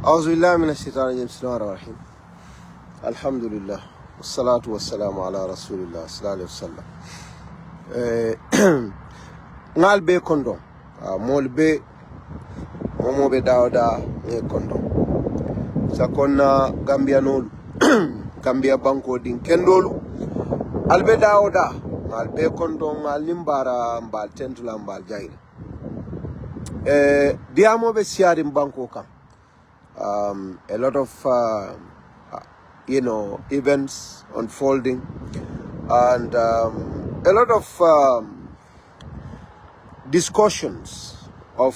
أعوذ بالله من الشيطان الرجيم بسم الله الرحمن الرحيم الحمد لله والصلاة والسلام على رسول الله صلى الله عليه وسلم ngal be kondo mol be momo be dawda e kondo sakonna gambia nolu gambia banko din kendolu albe dawda ngal be kondo ngal limbara mbal tentula mbal jayre diamo be siari banko kam a lot of events unfolding and a lot of discussions of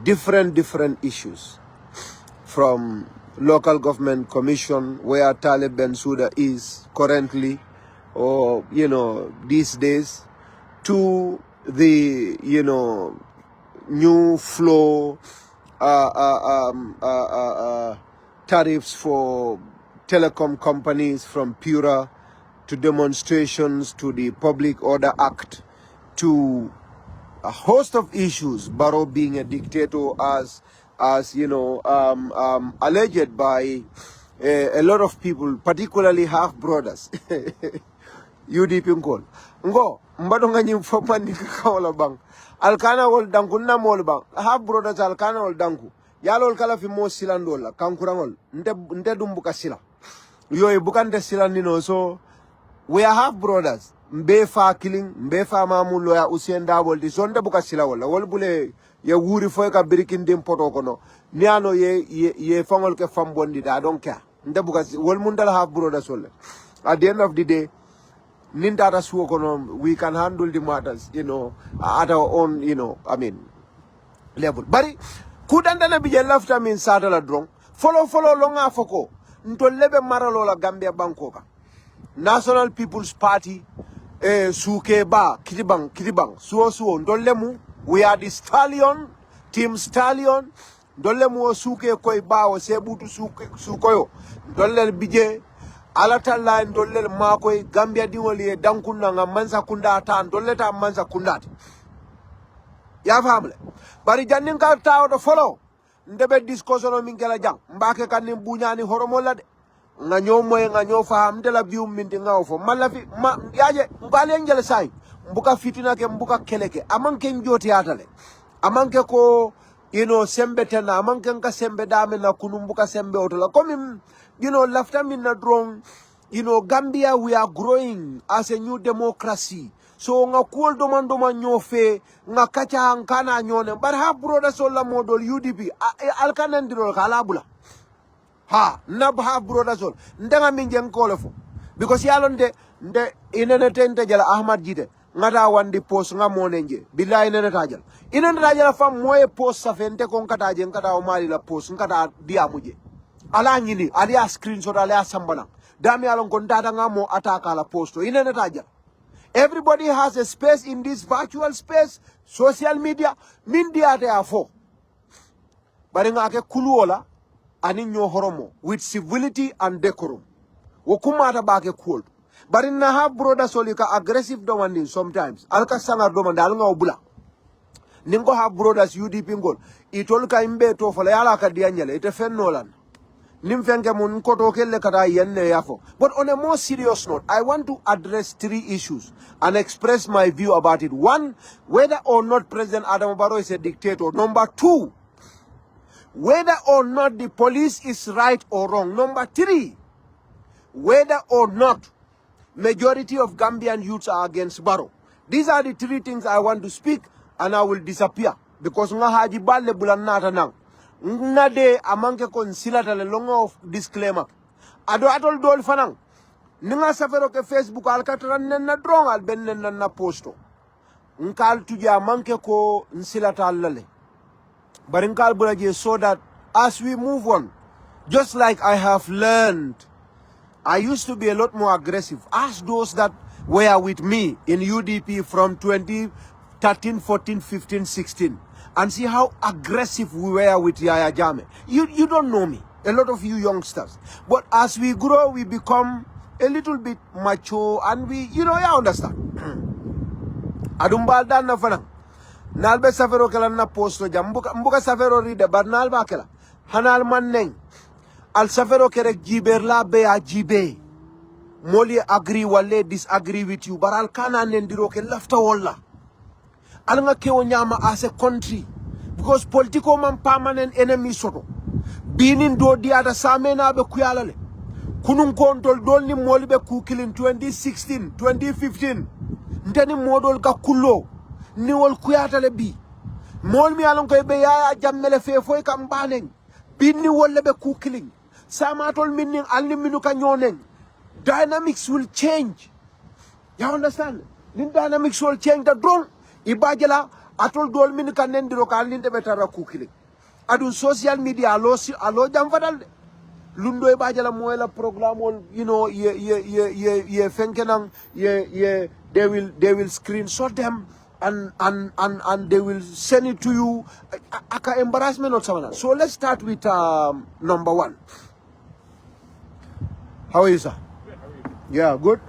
different issues from local government commission where Taliban Suda is currently or these days to the new flow tariffs for telecom companies from Pura to demonstrations to the Public Order Act to a host of issues, Barrow being a dictator as alleged by a lot of people, particularly half brothers. UDP ngo mbado ngani fopandi kawala bang alkana wol danku na mol bang half brothers alkana wol danku yalol kala fi mo silandola kankurangol nte dumbuka sila yoy bukante silandino. So we are half brothers mbefa killing mbefa mamulo ya usienda boldi sonde buka sila wala wol bule ye wuri foy ka birikin dim poto kono niano ye fangol ke fambondi da don't care nte buka wol mundal half brothers wala. At the end of the day nindata suo kono we can handle the matters at our own level bari kudandana bije lafta min sadala drong follow longa foko ntolebe maralola Gambia bankoka National People's Party suke ba kitibang suo ndolemu we are the stallion team stallion ndolemu suke koy ba o sebutu sukoyo ndolel bije alata la ndolel makoy Gambia diwoli dankunda nga mansa kunda ta ndoleta mansa kundati ya famle bari jannin ka taw do follow ndebe discussion min gela jang mbake kan ni buñani horomola de nga ñomoy nga ño faham de la bium min di ngaw fo malafi ma yaje mbale ngel say mbuka fitina ke mbuka keleke amanke njoti atale amanke ko sembe tena amanke nka sembe dame na kunu mbuka sembe otola komi lafta min na drone Gambia we are growing as a new democracy. So nga kuol domandoma nyofe nga kacha nkana nyone but ha broda sola model UDP alkana ndiro kalabula ha nab ha broda sol ndanga minjen kolefo because yalonde nde inene tente jala Ahmad Gitteh ngata wandi post nga monenje billahi inene tajal fam moye post safente kon kata je ngata o mali la post ngata dia muje ala ngini alia screenshot alia sambana dami alon kon data nga mo ataka la posto inene tajal. Everybody has a space in this virtual space, social media, mindia te afo. Baringa ake kuluola, aninyo horomo, with civility and decorum. Wokumata ba ake cool. Barina have brothers solika aggressive domanding sometimes. Alka sanga domanda alunga obula. Ningo have brothers UDP ngol. Itolka imbe to fala yala ka dianyele, ite fen nolan. But on a more serious note, I want to address 3 issues and express my view about it. 1, whether or not President Adam Barrow is a dictator. Number 2, whether or not the police is right or wrong. Number 3, whether or not majority of Gambian youths are against Barrow. These are the 3 things I want to speak, and I will disappear because ngahaji balle bulanata nang. Nade amanke kon silata le longa of disclaimer ado atol dol fanang ninga safero ke Facebook alkatran na drong al ben na posto nkal tuja amanke ko nsilata lale barinkal bulaje so that as we move on, just like I have learned, I used to be a lot more aggressive. Ask those that were with me in UDP from 2013, 14, 15, 16. And see how aggressive we were with Yaya Jammeh. You don't know me, a lot of you youngsters. But as we grow, we become a little bit mature and we, you understand. Adumbal dan na fanang. Nalbe safero kala na posto jam. Mbuka safero ride bar nalba kala. hanal man neng al safero kerek jiber la be a jibe moli agree wale disagree with you baral kana nendiro ke lafta walla al nga kewo nyama as a country because political man permanent enemy soto binin do di ada samena be kuyalale kunun kontol dol ni moli be kukilin 2016 2015 ndani modol ka kullo ni wol kuyatale bi mol mi alon koy be yaya jammele fe foy kam banen binni wolle be kukilin samatol minnin alni minu ka nyonen dynamics will change. You understand? The dynamics will change the drone. Ibajela atol dol min kan nendiro kan ninde betara kukili. Adu social media alo jam fadal. Lundo ibajela moela program on you know ye fenkenang ye they will screenshot them and they will send it to you. Aka embarrassment or something. So let's start with number 1. How are you, sir? Yeah, good.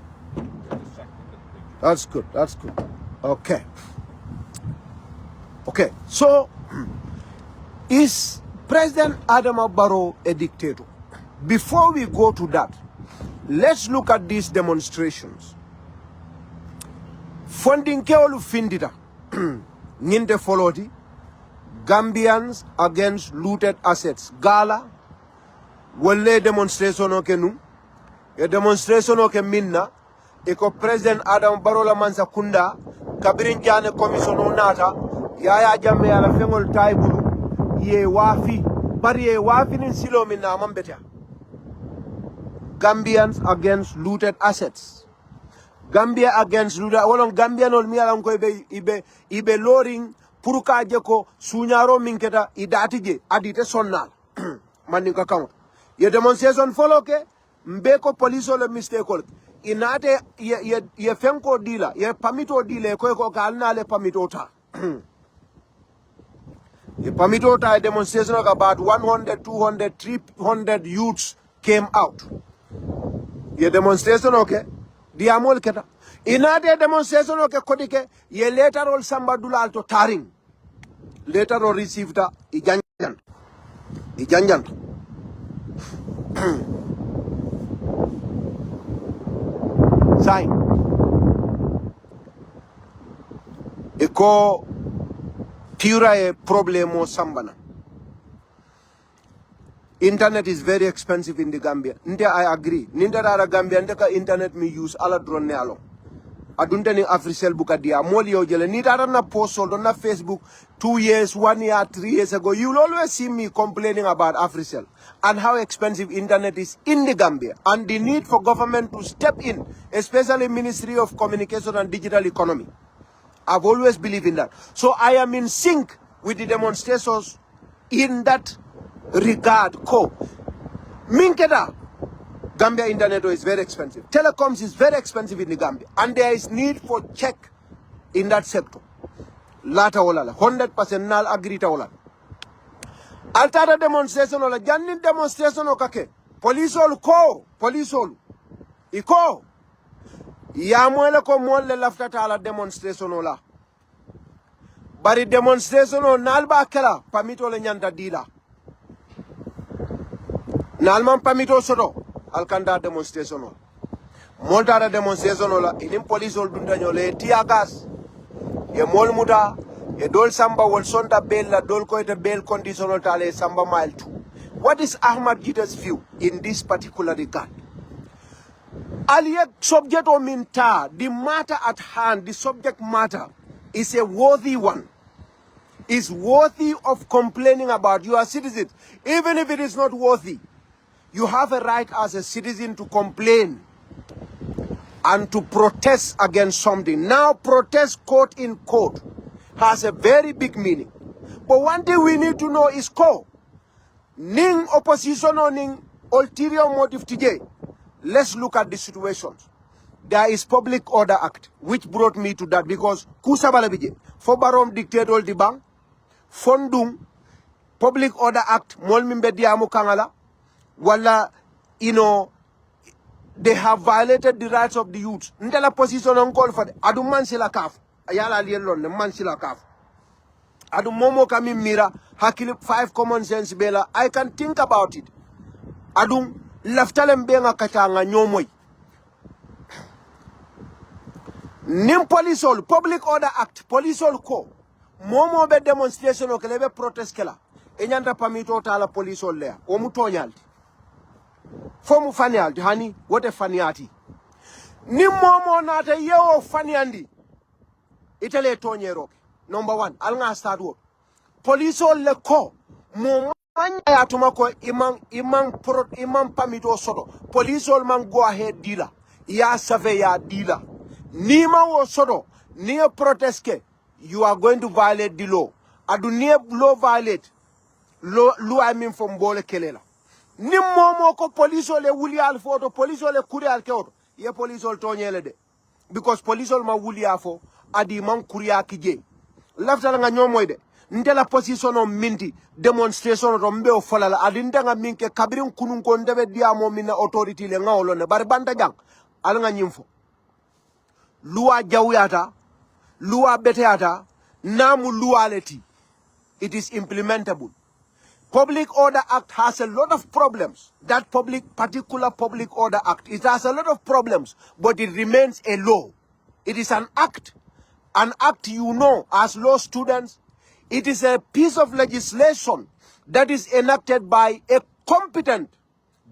That's good. That's good. Okay. Okay. So, is President Adama Barrow a dictator? Before we go to that, let's look at these demonstrations. Funding keolu findita ninte foloti Gambians against looted assets. Gala wolle demonstration okenu. A demonstration of minna eko President Adam Barola Mansa Kunda kabirin jane commission onata yaya jamme ala fengol taybulu ye wafi bari ye wafi nin silo minna amambeta Gambians against looted assets. Gambia against looted wolon Gambian ol mi ala ko ibe loring puruka jeko sunyaro minketa idatije adite sonnal maninka count ye demonstration follow ke mbeko police ole mistake ol inate ye fenko dila ye pamito dile ko kalna le pamito ta ye pamito ta demonstration of about 100 200 300 youths came out ye demonstration okay di amol keta inate demonstration okay kodike ye later ol samba dulal to taring later ol received ijanjan sign. Eko tira e problemo sambana. Internet is very expensive in the Gambia. Nde I agree. Ninda rara Gambia ndeka internet mi use ala drone ne alo. Adunte ni Africell buka dia moli ojele. Nita na post on na Facebook 2 years, 1 year, 3 years ago. You'll always see me complaining about Africell and how expensive internet is in the Gambia and the need for government to step in, especially Ministry of Communication and Digital Economy. I've always believed in that. So I am in sync with the demonstrators in that regard. Minkeda, Gambia internet is very expensive. Telecoms is very expensive in the Gambia. And there is need for check in that sector. Lata olala. 100% nal agree ta olala. Altara demonstration ola. Jannin demonstration okake. Police olu ko. Police olu. Iko. Ya mwele ko mwele lafta ala demonstration ola. Bari demonstration o nalba akela. Pamito le nyanta dila. Nalman pamito soto. Alkanda demonstration ola. Montara demonstration ola. Inim police olu dunda nyole. Tia gas. Ye mol muta. Ye dol samba wol sonda bail la dol ko ite bail conditional tale samba mile 2. What is Ahmad Gitteh's view in this particular regard? Aliyek subject o minta, the matter at hand, the subject matter is a worthy one. Is worthy of complaining about. You are citizens. Even if it is not worthy, you have a right as a citizen to complain and to protest against something. Now protest quote in quote has a very big meaning. But one thing we need to know is ning opposition or ning ulterior motive today. Let's look at the situations. There is Public Order Act, which brought me to that because kusabalabije for barom dictator di bang fondung Public Order Act molmimbe diamu kangala wala they have violated the rights of the youth. Ndela position on call for adu man sila kaf ayala lielon man sila kaf adu momo kami mira hakili 5 common sense bela I can think about it adu laftalem be nga katanga nyomoy nim policeol public order act policeol ko momo be demonstration o kelebe protest kala e nyanda pamito tala policeol le o mu tonyalti fomu fanialti hani wote faniati nim momo nata yewo faniandi itele tonyero number 1 alnga start wo policeol le ko mo ya tuma ko imam pamito sodo policeol man go ahead dila ya save ya dila Nima wo sodo, near protest ke, you are going to violate the law. Adu near law violate, law I mean from bole kelela. Nim momo ko police ole wuli al foto, police ole kuri al keoto. Ye police ole tonyele de. Because police ole ma wuli afo, adi man kuri akije. Lafta nga nyomoy de. Ndela position o minti, demonstration o mbe o falala. Adi nga minke kabirin kunun ko ndebe diamo mina authority le nga olone. Bari banda jang, al nga nyimfo. Lua jawiyata, lua beteata, namu lualeti. It is implementable. Public Order Act has a lot of problems. That particular Public Order Act, it has a lot of problems, but it remains a law. It is an act. An act, you know, as law students, it is a piece of legislation that is enacted by a competent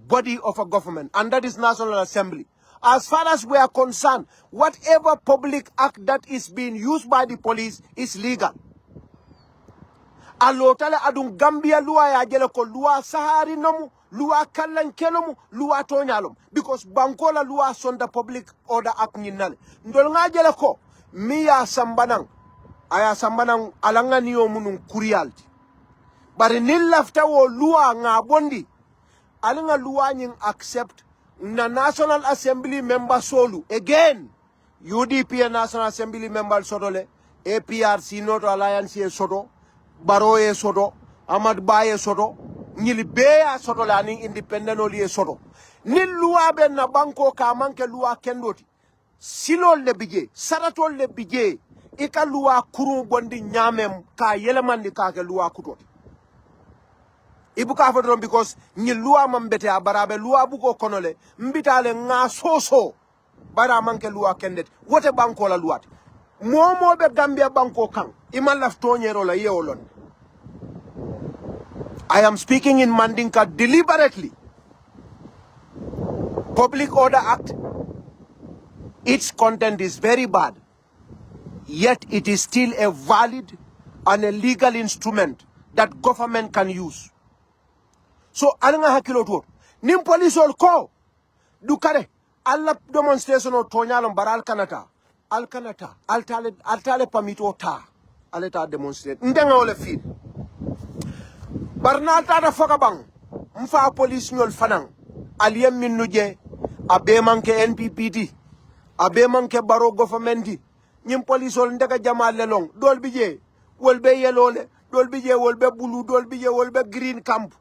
body of a government, and that is National Assembly. As far as we are concerned, whatever public act that is being used by the police is legal. Alotale adun Gambia lua ya jele ko lua sahari nomu, lua kallan kelomu, lua tonyalom. Because bankola lua sonda public order act nyinale. Ndol nga jele ko, miya sambanang, aya sambanang alanga niyo munung kurialti. Bari nilafta wo lua nga bondi, alanga lua nying accept na National Assembly member solu. Again, UDP National Assembly member sodole, APRC North Alliance sodo, Baroye sodo, Ahmad Baye sodo, Nili Beya sodo lani independent oli sodo. Nil lua ben na banko ka manke lua kendoti. Silol le bije, saratol le bije, ika lua kuru gondi nyamem ka yelemandi ka ke lua kutoti. Ibuka fodron because ni lua mambete abarabe lua buko konole mbitale nga soso bara manke lua kendet wote banko la luat momo be Gambia banko kan iman laftonyero la yeolon. I am speaking in Mandinka deliberately. Public Order Act, its content is very bad, yet it is still a valid and a legal instrument that government can use. So alanga hakilo to nim police ol ko du kare alla demonstration o tonyalom baral kanata altale pamito ta aleta demonstrate ndenga ole fi barna ta da foka bang mfa police ñol fanang aliyem min nuje abe manke NPPT abe manke baro government ñim police ol ndega jamaale long dol bije wolbe yelole dol bije wolbe bulu dol bije wolbe green camp.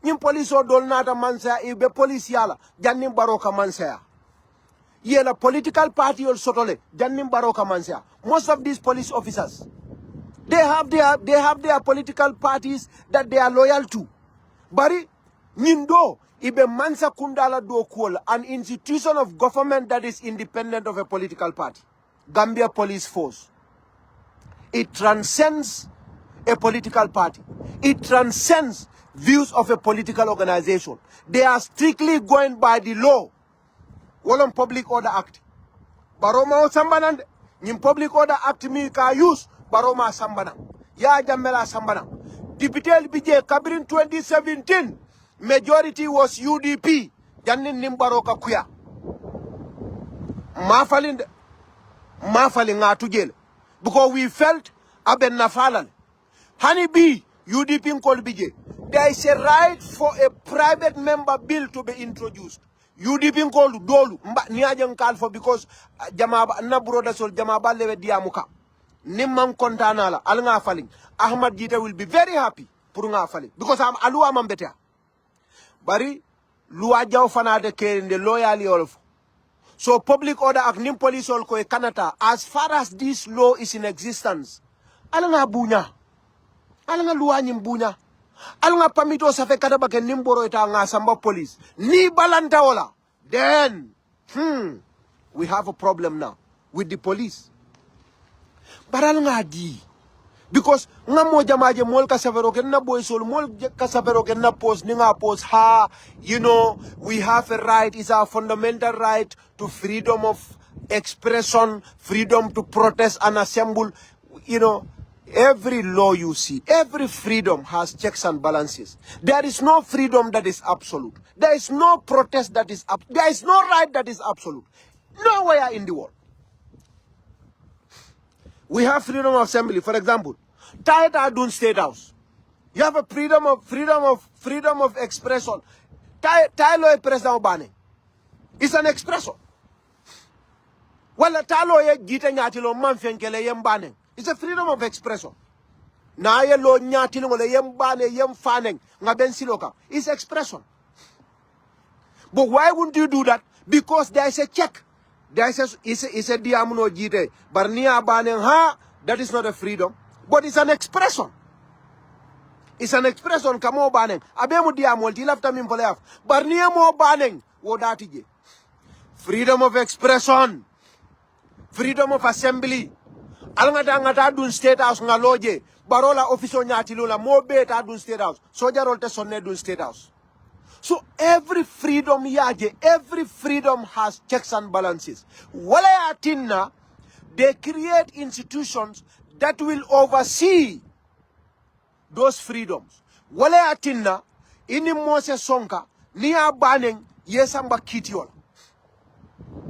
Nim police o dol nata mansa ibe police yala jannim baroka mansa yela political party ol sotole jannim baroka mansa. Most of these police officers, they have their political parties that they are loyal to. Bari nindo ibe mansa kundala do kuol, an institution of government that is independent of a political party. Gambia Police Force, it transcends a political party. It transcends views of a political organization. They are strictly going by the law. Wolon Public Order Act. Baroma sambanang nim Public Order Act mi ka use baroma sambanang. Ya jamela sambanang. Deputy BJ Kabirin 2017 majority was UDP. Janin nim baroka kuya. Mafalin ngatu jele. Because we felt aben nafalan. Honey B UDP called BJ. There is a right for a private member bill to be introduced. UDP called dolu niajan call for because jamaba na broda sol jamaba lewe diamuka nimman kontanala al nga faling Ahmad Gitteh will be very happy pour nga faling because am aluwa mambeta bari luwa jaw fanade kerinde loyali olf. So Public Order Act nim police ol ko e Canada, as far as this law is in existence, Alanga bunya. Alanga luanyim bunya. Alanga pamito sa fe kada bake nimboro ita nga samba police. Ni balanta wala. Then, we have a problem now with the police. Baral nga di. Because nga mo jamaje mol ka savero ken na boy sol mol ka savero ken na post ni nga post ha, you know, we have a right, it's our fundamental right to freedom of expression, freedom to protest and assemble. You know, every law you see, every freedom has checks and balances. There is no freedom that is absolute. There is no protest that is there is no right that is absolute. Nowhere in the world. We have freedom of assembly, for example. Taita Dun State House. You have a freedom of expression. Tailo e president Obane. It's an expression. Well, talo ye Gitteh nyatilo manfenkele yembane. It's a freedom of expression. Na ye lo nyatilo le yembane yemfaneng ngaben siloka. It's expression. But why wouldn't you do that? Because there is a check. There is a diamuno Gitteh. Barnia baneng ha. That is not a freedom. But it's an expression. It's an expression. Kamo baneng. Abemu diamol tilafta mimpoleaf. Barnia mo baneng. Wodatije. Freedom of expression. Freedom of assembly. Alangata dun State House ngaloje. Barola officio nyatilula mo beta dun State House. Soja rolte sonne dun State House. So every freedom yaje, every freedom has checks and balances. Wala atinna, they create institutions that will oversee those freedoms. Wala atinna, ini Mose Sonka, niya baneng yesamba kitiola.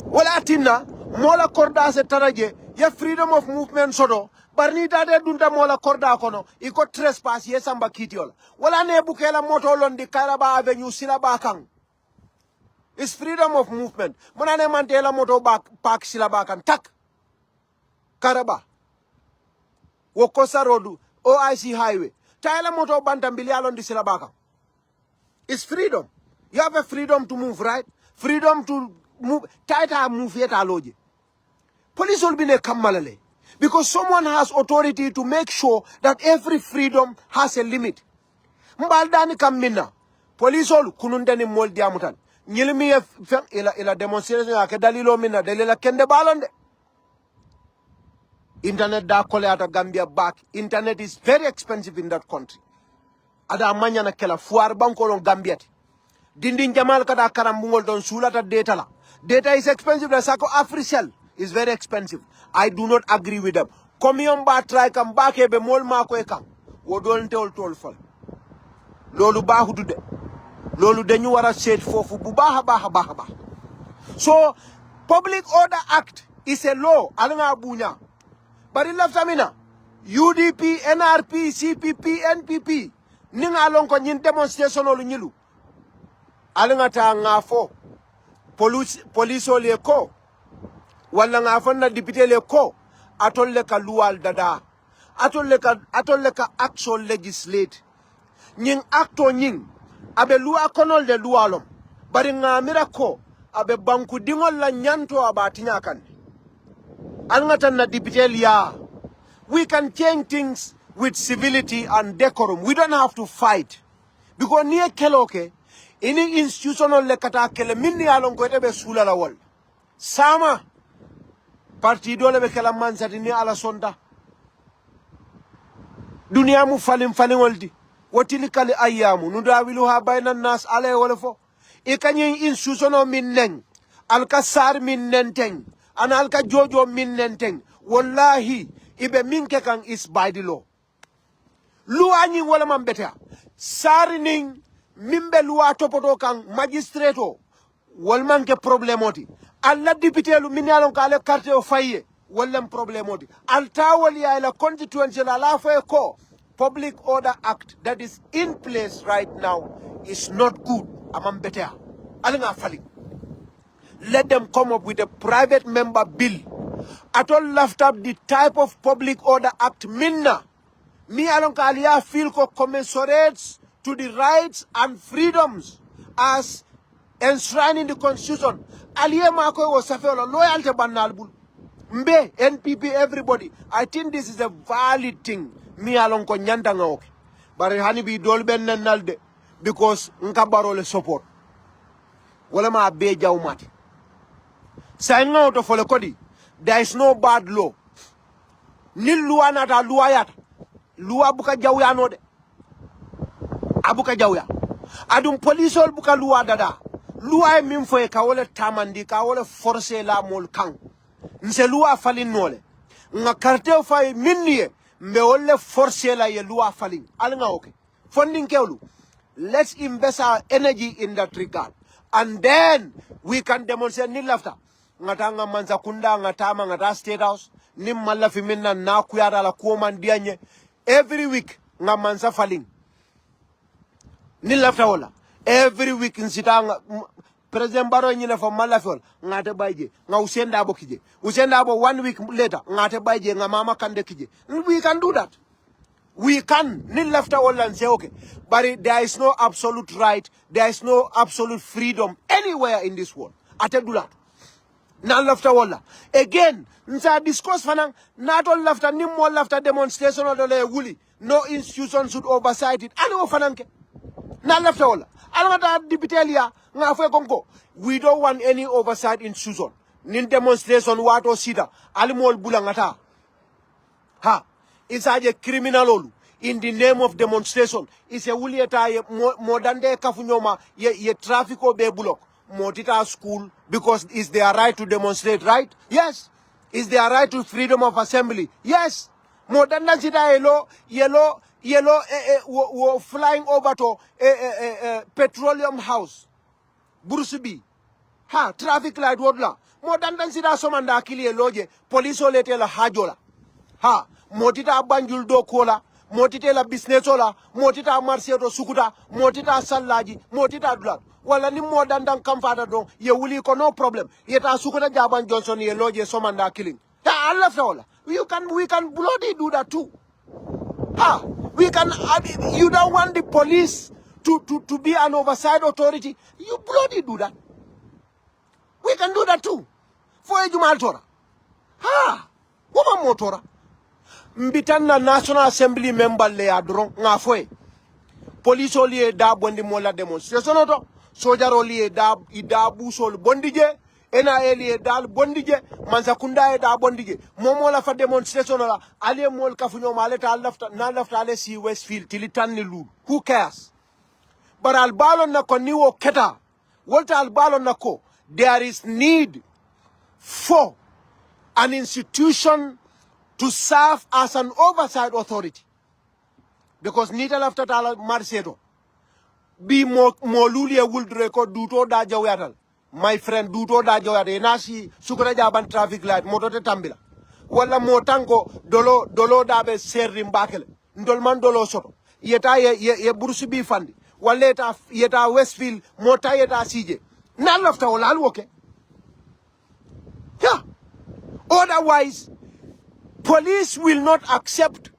Wala atinna, mola korda se taraje, ye freedom of movement sodo, barni dade dunta mola korda kono, iko trespass yesamba kitiola. Wala ne bukela moto londi Karaba Avenue silabakang. It's freedom of movement. Manane mantela moto park silabakan tak. Karaba. Wokosa Road, OIC Highway. Taila moto bantambili alondi silabakang. It's freedom. You have a freedom to move, right? Freedom to move. Taita move yeta aloje. Police will be ne kamalale. Because someone has authority to make sure that every freedom has a limit. Mbaldani kamina. Police all kunundani mol diamutan. Nyilimi ila demonstration ya kedalilo mina dalila kende balonde. Internet da kole ata Gambia back. Internet is very expensive in that country. Ada amanya na kela fuar banko long Gambia. Dindin jamal kada karambungol don sulata data la. Data is expensive. La sako Africell is very expensive. I do not agree with them. Komiyon ba try kam ba kebe mol mako ekam. Wodol tol fal. Lolu bahu dude. Lolu denyu wara set fofu bu baha. So Public Order Act is a law. Alanga bunya. But in Laftamina, UDP, NRP, CPP, NPP, ninga along ko nyin demonstration olu nyilu. Alanga ta ngafo. Police ole ko. Wala ngafo na dipite le ko. Atolle ka lual dada. Atolle ka action legislate. Nying acto nying. Abe lua konol de lualom. Bari nga mirako. Abe banku dingol la nyanto abatinya kan. Alngatan na dipite liya. We can change things with civility and decorum. We don't have to fight. Because niye keloke. Ini institutional le kata kele minni alon ko ete be sula la wol. Sama. Partido le be kala mansati ni ala sonda. Dunia mu falim woldi. Watilikali ayamu. Nudawiluha bayna nas ale wolefo. Ikanyi institutional min neng. Alka sar min nenteng. An alka jojo min nenteng. Wallahi. Ibe minke kang is by the law. Luanyi wala mambetea. Sari ning. Mimbe luwa topoto kang magistreto. Walmanke problemoti. Alla dipitelu minyalon ka ale carte o faye. Walem problemoti. Alta wali ya ila constituency la lafo ko. Public Order Act that is in place right now is not good. Amam betea. Alinga fali. Let them come up with a private member bill. Atol left up the type of Public Order Act minna. Mi alon ka aliya feel ko commensurates to the rights and freedoms as enshrined in the Constitution. Aliye mako wo safelo loyalty banalbul. Mbe, NPP, everybody. I think this is a valid thing. Me along ko nyanda nga okay. But hani bi dolben nalde because nka barole support. Wala ma be jaw mati. Saying out of kodi, there is no bad law. Nil luwa nata luwa yata. Luwa buka jawya no de. Abuka jawya. Adum police ol buka luwa dada. Luwa e mimfo e kawole tamandi kawole force la mol kang. Nse luwa falin nole. Nga karteo fay minniye mbe wole force la ye luwa falin. Alinga okay. Funding kewlu. Let's invest our energy in that regard. And then we can demonstrate nil after. Ngata nga manza kunda ngatama ngata state house. Nim malafi minna na kuyara la kuoman dianye. Every week nga manza falin. Nil after wala. Every week nsita President Baro nyina for malafol ngate bayje nga usenda abo kije. Usenda abo 1 week later ngate bayje nga mama kande kije. We can do that. We can nil left all and say okay, but there is no absolute right, there is no absolute freedom anywhere in this world. Ate do that. Na left all. Again, nsa discuss fanang not all left ni more left demonstration or the wuli. No institution should oversight it. Ano fananke. Na left all. Alangata dipitelia nga fwe konko. We don't want any oversight institution. Nin demonstration wato sida. Alimol bulangata. Ha. It's a criminal in the name of demonstration. It's a wulieta modern day kafunyoma ye traffic or be block. Modita school because it's their right to demonstrate, right? Yes. It's their right to freedom of assembly. Yes. Modern day yellow flying over to petroleum house. Ha, traffic light wodla. Modern day somanda akili loje police olete la hajola. Ha, motita banjul do kola, motita la business ola, motita marseto sukuta, motita salaji, motita dulat. Wala ni modern dan kamfata don, ye wuli ko no problem. Yeta sukuta Jaban Johnson ye loje somanda killing. Ya Allah fawla. We can bloody do that too. Ha, we can. You don't want the police to be an oversight authority. You bloody do that. We can do that too. For a Jumal Torah. Ha, woman motora. Mbitana National Assembly member le adron nga fwe. Police oli e da bondi mola demonstration oto. Soldier oli e da busol bondije. NIL e dal bondije. Manzakunda e da bondije. Momo la fa demonstration ola. Ali mol kafunyo maleta na lafta ale si Westfield tilitan ni lu. Who cares? But albalon na ko niwo keta. Walter albalon na ko. There is need for an institution to serve as an oversight authority. Because nita lafta tala marsedo. Bi moluli e wuldre ko duto da jawatal. My friend duto da jawate. Nasi sukura jaban traffic light. Motote tambila. Wala motango dolo dabe serri mbakele. Ndolman dolo soto. Yeta ye burusi bi fandi. Wala yeta Westfield. Mota yeta CJ. Na lafta wala alwoke. Yeah. Otherwise, police will not accept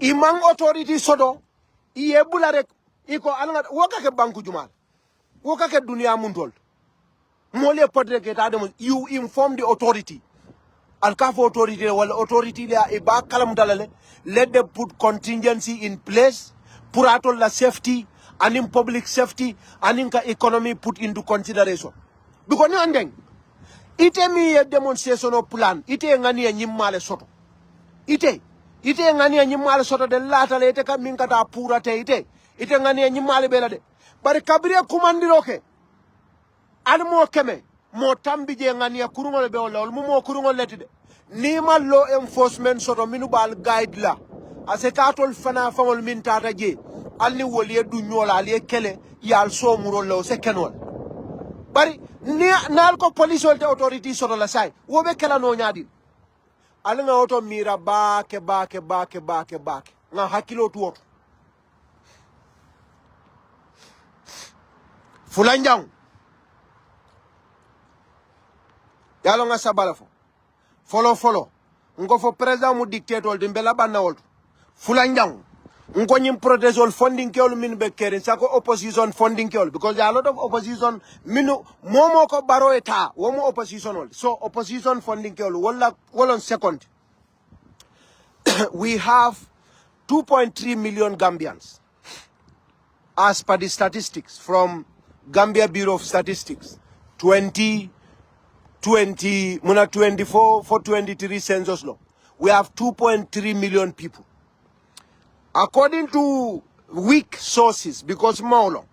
imang authority sodo iye bularek iko alanga wakake banku jumal wakake dunia mundol mole podre ke tademo you inform the authority alkafo authority wala authority la e ba kalam dalale let them put contingency in place pour atol la safety and in public safety and in economy put into consideration because ni andeng ite mi ye demonstration o plan ite ngani ya nyimmale soto ite ngani ya nyimmale soto de lata le ite kam min kata pura te ite ngani ya nyimmale bela de bari kabriya kumandiro ke almo keme mo tambi je ngani ya kurungol be wala mo kurungol letide ni ma law enforcement soto minu bal guide la ase katol fana famol min tata je alni woliye du nyola ali kele yal so muro lo se kenol bari ni nal ko police wolte authority soto la sai wo be kala no nyaadi alanga auto mira baake nga hakilo tu auto fulanjang yalo nga sabala folo ngo fo president mu dictator de mbela banna wolto fulanjang Ngonyim protest all funding keol min be keren sako opposition funding keol because there are a lot of opposition minu momo ko baro eta womo opposition all. So opposition funding keol wala on second. We have 2.3 million Gambians as per the statistics from Gambia Bureau of Statistics 24 for 23 census law. We have 2.3 million people. According to weak sources, because Maolo,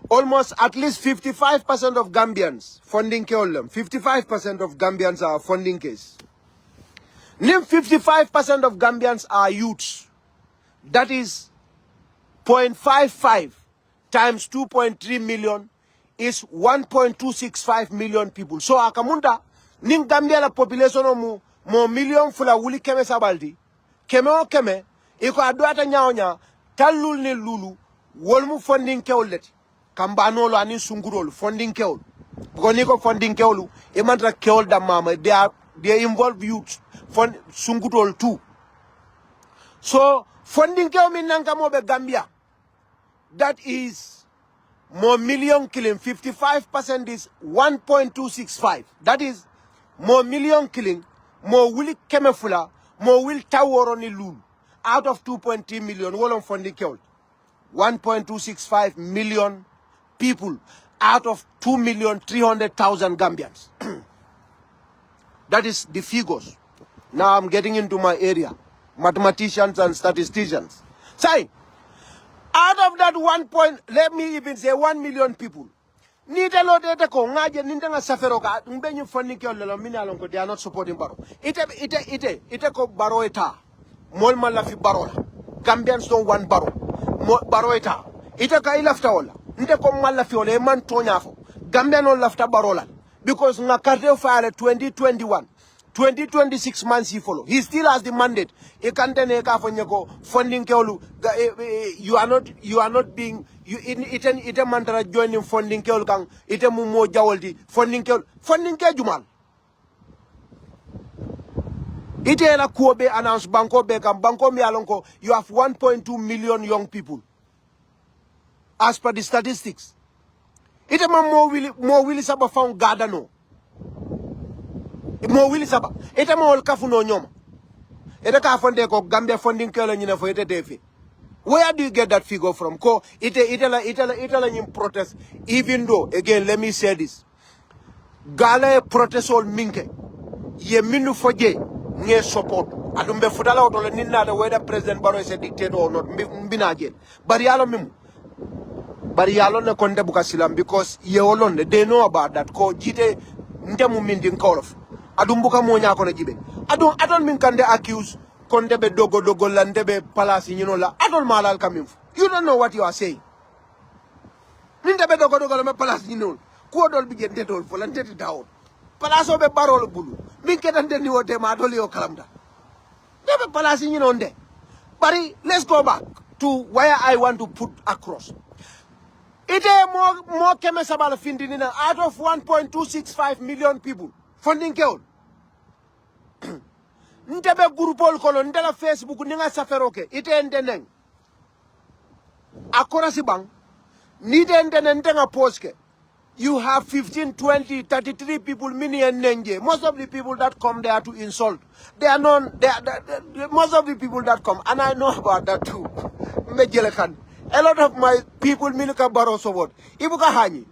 almost at least 55% of Gambians funding Keolem, 55% of Gambians are funding case. Name 55% of Gambians are youths. That is 0.55 times 2.3 million is 1.265 million people. So akamunda ning Gambia la population mo million fula wuli keme sabaldi keme o keme iko adwata nyaonya talul ne lulu wolmu funding kewlet kambano lo ani sungurol funding kewl because niko funding kewlu e mantra kewl da mama they involve youth fund sungurol too. So funding kewl min nanka mo be Gambia, that is more million killing. 55% is 1.265. That is more million killing, more will kemefula, more will taworoni lulu. Out of 2.3 million, wall funding killed. 1.265 million people out of 2,300,000 Gambians. That is the figures. Now I'm getting into my area. Mathematicians and statisticians. Say, out of that let me even say 1 million people. They are not supporting Baro. Ite ko Baro eta. Mol malafi Barola. Gambians don't want Baro. Baro eta. Ite ka ilafta ola. Nte ko malafi ola man tonyafo. Gambian on lafta Barola. Because nga karte file 2021. 2026 months he follow. He still has the mandate. He can't funding keolu. You are not being ite mantra joining funding keolu kang ite mumo jawaldi funding kejumal. Ite la kuobe announce banko be kam banko mi alonko you have 1.2 million young people. As per the statistics. Ite mo willi saba found gadano. Mo wili saba ete mo ol kafuno nyoma ete ka fonde ko Gambia funding kelo nyina fo ete defi. Where do you get that figure from? Ko ite la nyim protest. Even though again let me say this, gala protest all minke ye minu foje nge support adumbe futala otole ninna the whether President Barrow is a dictator or not mbina again bari yalo ne konde bukasilam because ye olonde they know about that ko Gitteh ndemu minding kolof adumbuka monya ko na jibe adon min kande accuse konde be dogo lande be palasi la adon malal kamim. You don't know what you are saying. Ninde be dogo me palasi ko dol bi gen detol fo lan teti dawo palaso be barol bulu min ketande ni wote ma dol yo kalamda be palasi nde bari let's go back to where I want to put across. Ite more keme sabala findinina out of 1.265 million people funding keol. Ntebe grupol kolo ndela Facebook ninga saferoke ite endeneng akora sibang nite endenen tenga poske you have 15 20 33 people mini and nenge. Most of the people that come there to insult, they are most of the people that come, and I know about that too. A lot of my people Miluka Baro support Ibuka Hani.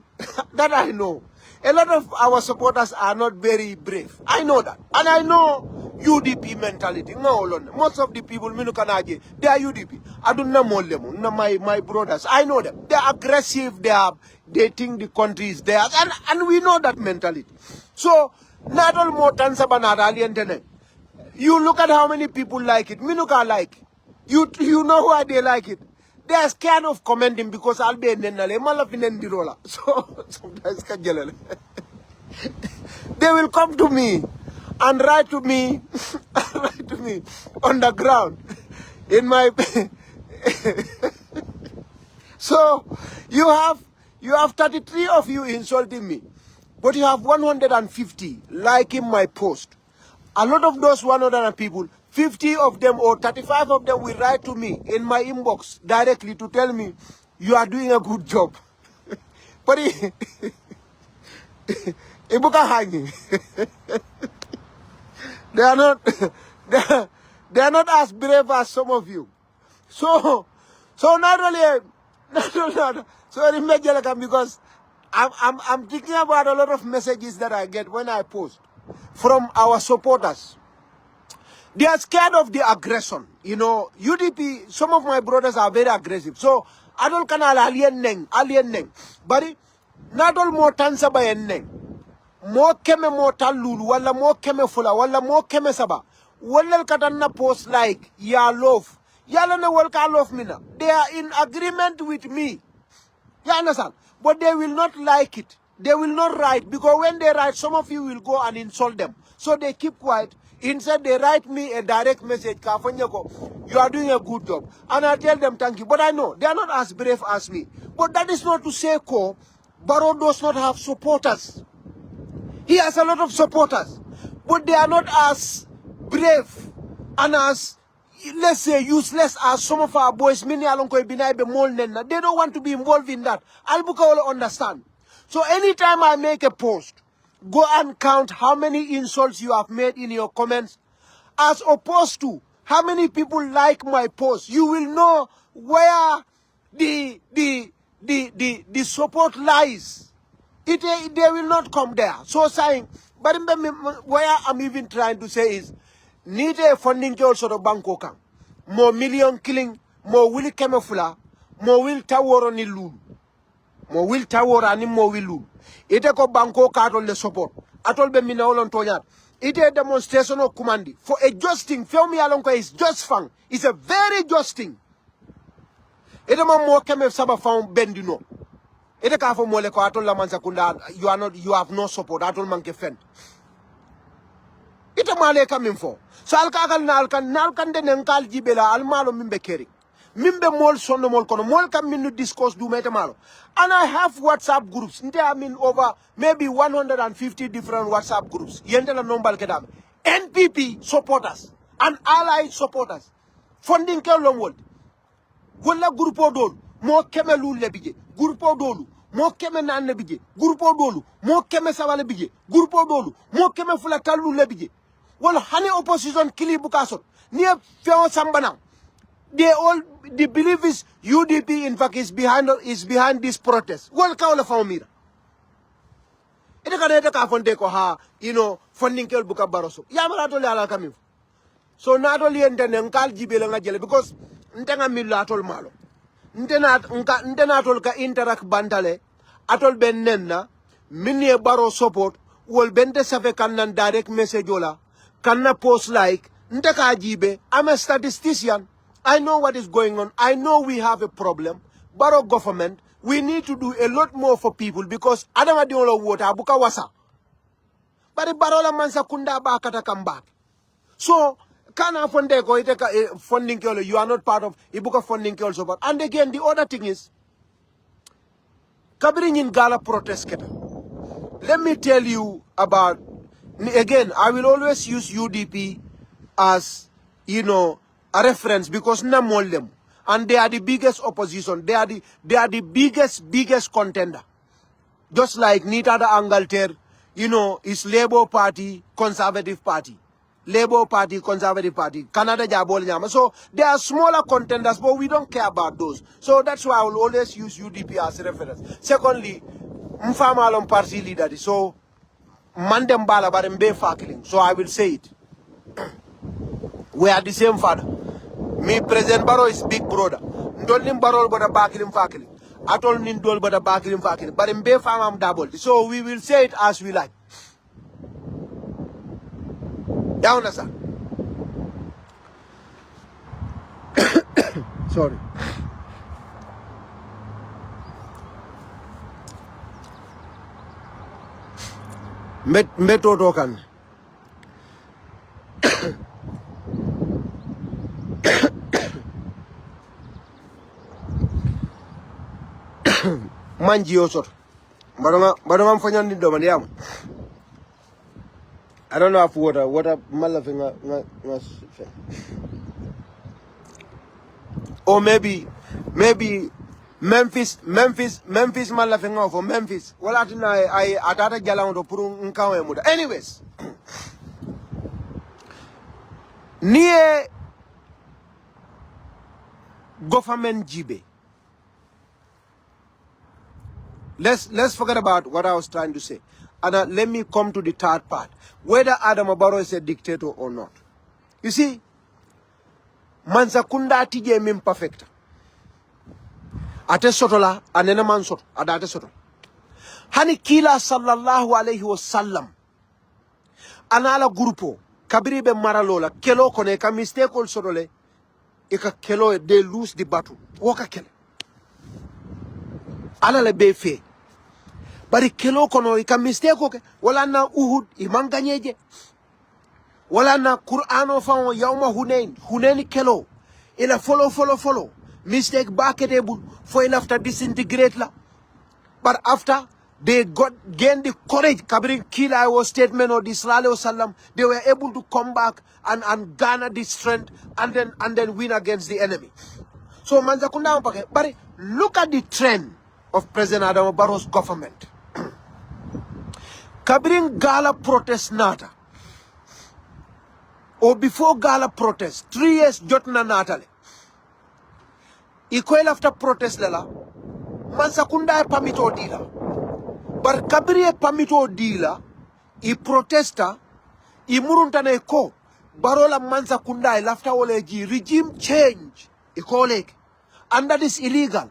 That I know. A lot of our supporters are not very brave. I know that. And I know UDP mentality. No, most of the people, Minukanaji, they are UDP. I don't know my brothers. I know them. They are aggressive. They think the country is theirs. And we know that mentality. So, not all more Tansabanara. You look at how many people like it. Minuka like. You know why they like it. They are scared of commenting because I'll be in the so sometimes they will come to me and write to me on the ground in my so you have 33 of you insulting me, but you have 150 liking my post. A lot of those 100 people, 50 of them or 35 of them will write to me in my inbox directly to tell me you are doing a good job. But ibuka hanging. They are not they are not as brave as some of you. So not only sorry because I'm thinking about a lot of messages that I get when I post from our supporters. They are scared of the aggression. You know, UDP, some of my brothers are very aggressive. So, adol kanal alien neng. But not all more tansa by neng. Mo keme mo talulu, wala mo keme fula, wala mo keme saba. Wala katanna post like, ya love. Yala na walka love mina. They are in agreement with me. You understand? But they will not like it. They will not write. Because when they write, some of you will go and insult them. So they keep quiet. Instead, they write me a direct message. You are doing a good job. And I tell them thank you. But I know they are not as brave as me. But that is not to say, Barrow does not have supporters. He has a lot of supporters. But they are not as brave and as, let's say, useless as some of our boys. They don't want to be involved in that. Albuka will understand. So anytime I make a post, go and count how many insults you have made in your comments, as opposed to how many people like my post. You will know where the support lies. They will not come there. So saying, but where I'm even trying to say is, need a funding also the Bangkok. More million killing, more will kemefula, more will taworo ni lulu. Mo will tawora ni mo will. Ite ko banko katol le support. Atol be mina olon tonyat. Ite demonstration of commandi. For a just thing, film me along is just fun. It's a very just thing. Ite ma mo keme saba found bendino. Ite ka fo mo le ko atol la man sakunda. You have no support. Atol man ke fen. Ite ma le coming for. So alkan de nenkal jibela almalo mimbe keri. Mimbe mol sono mol kono mol kam minu discourse du mete malo. And I have WhatsApp groups. I mean over maybe 150 different WhatsApp groups. Yende la nombal kedam. NPP supporters and allied supporters. Funding ke lomwol. Wala grupo dolu mo keme lule bije. Grupo dolu mo keme nanne bije. Grupo dolu mo keme sawale bije. Grupo dolu mo keme fula kalu le bije. Wala hani opposition kili bukasot. Niye feo sambana. The belief is UDP in fact is behind this protest. Well, kaula faumira. Ita kada ka fonde ko ha, you know, funding kel buka baroso. Ya mara to le ala kamif. So na to le ndene nkal jibele nga jele because ntenga milla atol malo. Ntena atol ka interact bantale atol ben nenna minye baro support wol bende safe kannan direct message ola kanna post like nteka jibe. I'm a statistician. I know what is going on. I know we have a problem. Baro government, we need to do a lot more for people because adama di olo water abuka wasa. But baro la mansa kunda ba kata come back. So kana fonde ko iteka funding ke you are not part of ibuka funding ke also. But and again the other thing is kabiri in gala protest keta. Let me tell you about again. I will always use UDP as you know a reference because namol them and they are the biggest opposition. They are the biggest contender. Just like Nita the Angalter, you know, is Labour Party, Conservative Party. Labour Party, Conservative Party, Canada Jabol Nyama. So they are smaller contenders, but we don't care about those. So that's why I will always use UDP as a reference. Secondly, Mfama Alon Party leader. So Mandem Bala Barembe Fakling. So I will say it. We are the same father. Me, President Barrow is big brother. Ndolnim Barrow but a bakilim fakilim. Atol Nindol but a bakilim fakilim. But in Bay Farm I'm double. So we will say it as we like. Down sir. Sorry. Meto tokan. Manji osor. Barang fanyan di doman yam. I don't know if water malafin or maybe Memphis malafin for Memphis. Well, I atata jalan to purun nkawe muda. Anyways, near government jibe. Let's forget about what I was trying to say. And let me come to the third part. Whether Adam Barrow is a dictator or not. You see, Mansakunda tije mim perfect. Ate sotola, anena man soto, adate soto. Hani kila sallallahu alayhi wa sallam. Anala grupo, kabiribe maralola, kelo kone ka mistake ol sotole, ika kelo they lose the battle. Waka kele. Ala le be fe. Bari kelo kono ika mistake oke wala na Uhud imanganyeje wala na Qur'ano fa yawma Hunain kelo ila follow mistake baketable for after disintegrate la. But after they gained the courage kabri kill our statement of the Sallallahu Alaihi Wasallam, they were able to come back and garner the strength and then win against the enemy. So manzakunda mpake bari look at the trend of President Adam Barrow's government. Kabring Gala protest nata. Or before Gala protest, 3 years jotna natale. Equal after protest lela, mansakunda pamito dila. But kabri pamito dila, I protesta, I muruntane ko, barola mansakunda after oleji regime change. Ikolek. And that is illegal.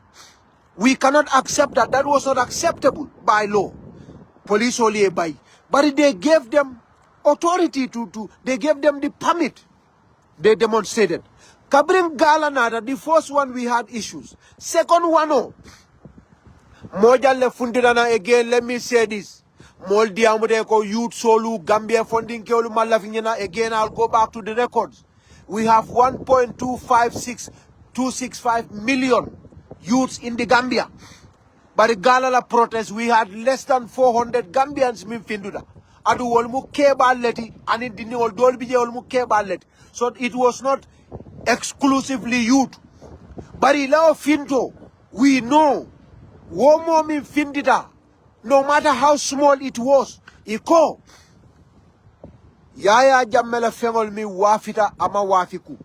We cannot accept that. That was not acceptable by law. Police only by. But they gave them authority they gave them the permit. They demonstrated. Kabrin Galanada, the first one we had issues. Second one, Moja le fundidana again, let me say this. Moldi Amudeko Youth Solu, Gambia funding Keolu Malavinyana, again I'll go back to the records. We have 1.265 million youths in the Gambia. But the Galala protest, we had less than 400 Gambians minfinduda. Adu olmu kebaleti and in the new dolbije olmu kebaleti. So it was not exclusively youth. But ilao finto, we know womo minfindida, no matter how small it was. Iko Yaya Jamela Fengol mi wafita ama wafiku.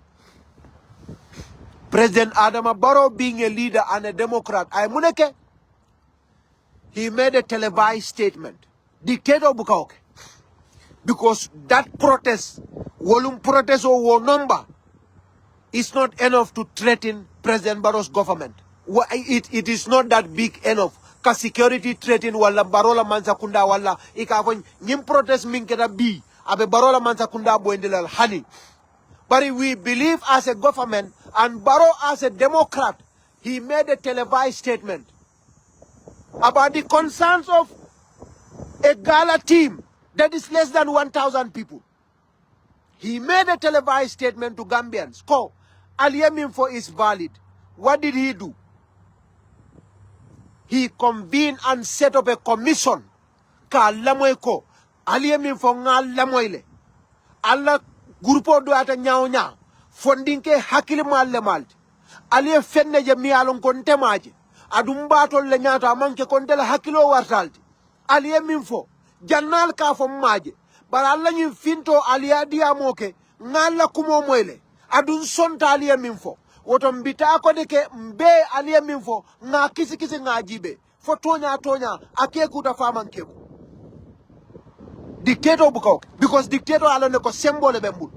President Adama Barrow being a leader and a Democrat, he made a televised statement. Dictator Bukaoke. Because that protest, volume protest or war number, is not enough to threaten President Barrow's government. It is not that big enough. Ka security threaten wala Barola Mansakunda wala ikakon nyim protest minketa bi abe Barola Mansakunda boendelal hani. But we believe as a government and Barrow as a Democrat, he made a televised statement about the concerns of a gala team that is less than 1,000 people. He made a televised statement to Gambians. Ko, Aliyeminfo is valid. What did he do? He convened and set up a commission. Ka lamoy ko, Aliyeminfo nga lamoyle. Allah grupo do ata nyao nya. Funding ke hakili malle malti. Aliye fenne je miyalon konte maje. Adumbatol le nyata amanke konte la hakilo wartalti. Aliyeminfo. Jannal ka fo maje bara alla nyi finto aliya diamoke ngalla kumo moyle adun sonta aliya minfo woto mbita ko de ke mbe aliya minfo nga kisi ngajibe fo tonya ake kuta faman keku dictator bukaw because dictator ala ne ko symbole be mbul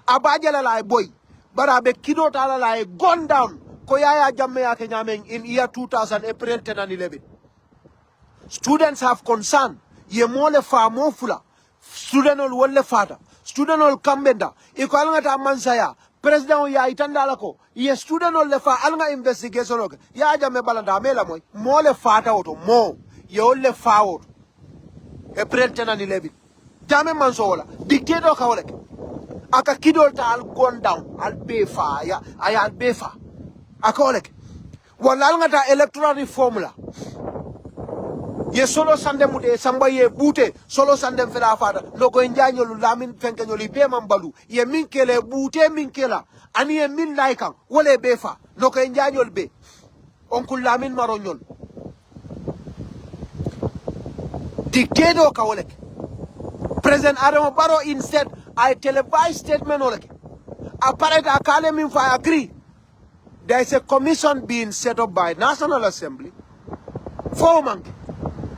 abajala lay boy bara be kido tala lay gone down ko Yaya Jammeh yake nyamen in year 2000 April 10 and 11. Students have concern. Ye mole fa mo fula student ol wolle fata student ol kambenda iko alngata mansaya president ya itanda lako ye student ol le fa alnga investigation ok ya Jammeh balanda mela moy mole fata oto mo ye olle fa oto April 10 and 11 Jammeh mansola dictator ka wala aka kidol ta al gone down al befa ya ay al befa aka wala wala alngata electoral reform la ye solo sande mude samba ye bute solo sande fela fada loko njanyolu lamin fenkenyoli be mambalu ye min kele bute min kela ani ye min laikan wole be fa loko njanyol be onkul lamin maronyol dictator ka wolek President Adam Barrow instead I televised statement olek apparent akale min fa agree there is a commission being set up by National Assembly for monkey.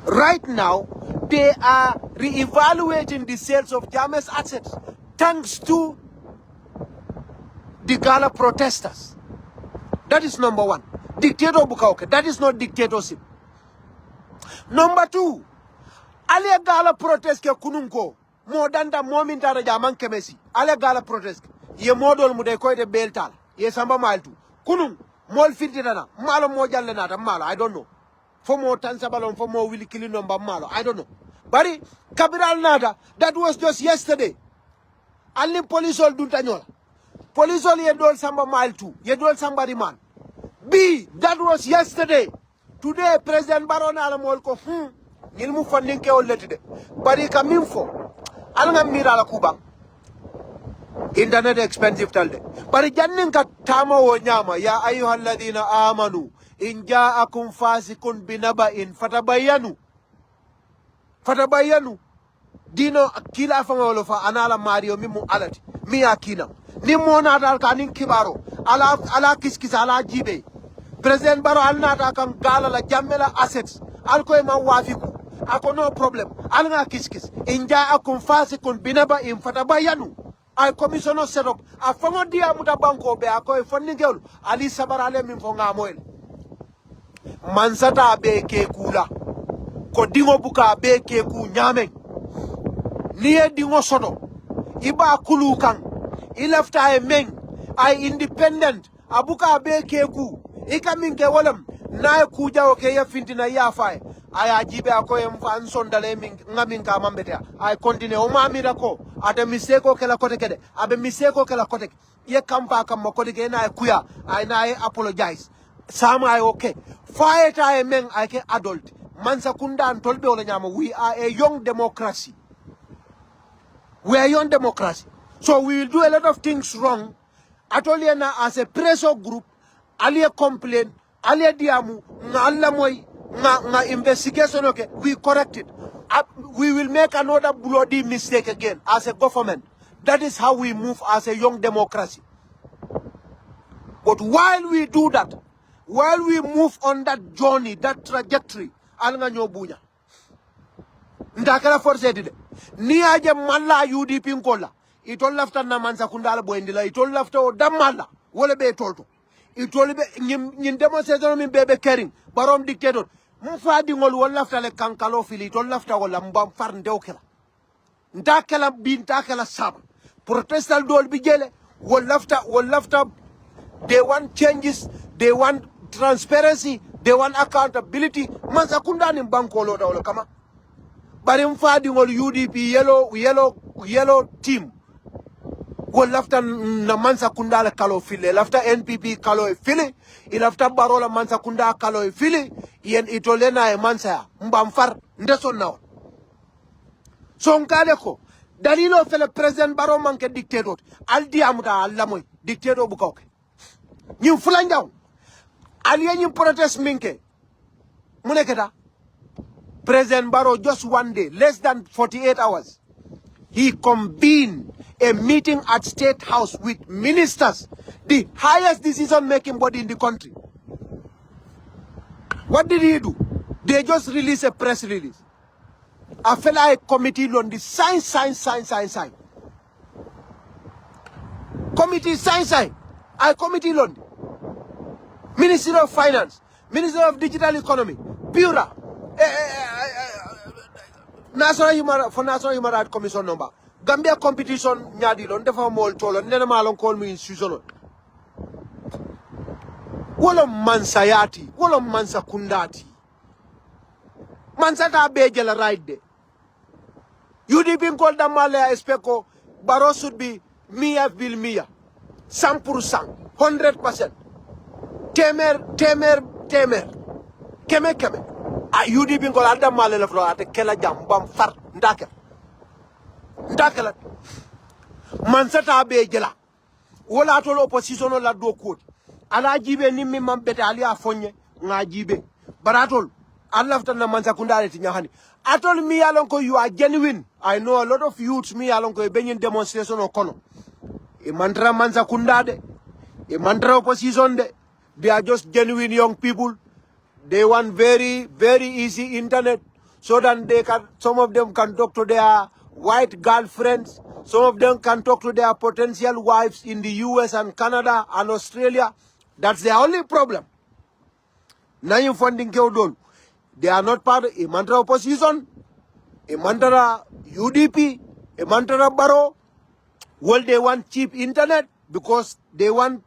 Right now, they are re-evaluating the sales of Jammeh's assets thanks to the Gala protesters. That is number one. Dictator Bukauke. That is not dictatorship. Number two, Ale Gala protest ke kununko more than the moment that Jaman Kemesi. Ale Gala protest. Ye model mude koite beltal. Ye samba maltu. Kunun mol fitirana. Malo mojale nata malo. I don't know. For more Tansabalon, for more Willie killing number malo. I don't know. But Capital Nada, that was just yesterday. Only police all do tanyola. Police all ye do samba mile too. Ye do somebody man. B, that was yesterday. Today, President Baron Alamolko, Nilmu funding ke all letide. But he come in for. Alanga mira la Cuba. Internet expensive talde. But Janin Katama o Nyama, ya ayuhal ladina amanu. Inja akum fasikun binaba in fatabayanu dino kila fangolo fa anala mario mimu alati mi akina ni mona dal kanin kibaro ala kiskis ala jibe President Baro alnata kan gala la jammela assets alko ma wafiku ako no problem alnga kiskis inja akum fasikun binaba in fatabayanu ay commissioner set up a fango dia muta banko be ako fonningel ali sabarale min fonga moel mansata be ke kula ko dingo buka be ke ku nyamen niye dingo sodo iba kulu kan ilafta e men ay independent abuka be ke ku ikamin ke wolam na ku jawo ke ya fintina ya fay aya jibe ko em fan sondale min ngamin ka mambete ay continue o mamira ko ata miseko kala kote kede abe miseko kala kote ye kampa kam ko de na kuya ay na apologize Sam I okay. Fight I men I can adult. Mansakunda and Tolbe Olanyama, we are a young democracy. We are a young democracy. So we will do a lot of things wrong. Atoliana as a pressure group, alia complain, alia diamu, nga alamoy, nga investigation okay, we correct it. We will make another bloody mistake again as a government. That is how we move as a young democracy. But while we do that, while we move on that journey, that trajectory, alanga nyobunya. Ndakala force dide. Ni aje malla UDP nkola. Itol lafta na mansa kundala boendila. Itol lafta o damala. Wole be tolto. Itol be nyin demonstration min bebe kering. Barom dictator. Mufadi ngol wol lafta le kankalo fili. Itol lafta wala mbam far ndeokela. Ndakala bintakela saba. Protestal dol bijele. Wol lafta. They want changes. They want transparency. They want accountability. Mansakunda ni bankolo da wala kama. Bari mfadi ngol UDP yellow team. Wol lafta na Mansakunda la kalo file. Lafta NPP kalo file. Ilafta barola Mansakunda kalo file. Yen itolena e mansa mbamfar ndeso nawa. So nkale ko. Dalilo fele President Baro manke dictator. Aldi amuta alamoy. Dictator bukauke. Nyim fulanjaw. Aliye nyim protest minke. Muneketa. President Barrow just one day, less than 48 hours, he convened a meeting at State House with ministers, the highest decision-making body in the country. What did he do? They just released a press release. I felt like a committee on the sign. Committee sign. I committee on Ministry of Finance, Ministry of Digital Economy, Bureau, National Human Rights Commission number. Gambia competition nyadi lon defa mol tolo nena malon call me institution. Wolo mansayati, wolo mansa kundati. Mansata bejela right there. UDP called the Malaya Espeko, Barrow should be Mia Bill Mia. 100%, 100%. Temer. Keme. UDP ko alda male la fro ate kela jam bam far ndakela mansata be jela wala to opposition la do ko ala jibe ni mi mambete ali afonye nga jibe baratol Allah na mansa kundale ti nyahani atol mi yalon ko you are genuine. I know a lot of youths mi yalon ko benyin demonstration o kono e mantra mansa kundade e mantra opposition de they are just genuine young people. They want very easy internet so that they can, some of them can talk to their white girlfriends. Some of them can talk to their potential wives in the US and Canada and Australia. That's their only problem. Now you funding Keodol. They are not part of a mantra opposition, a mantra UDP, a mantra Baro. Well, they want cheap internet because they want,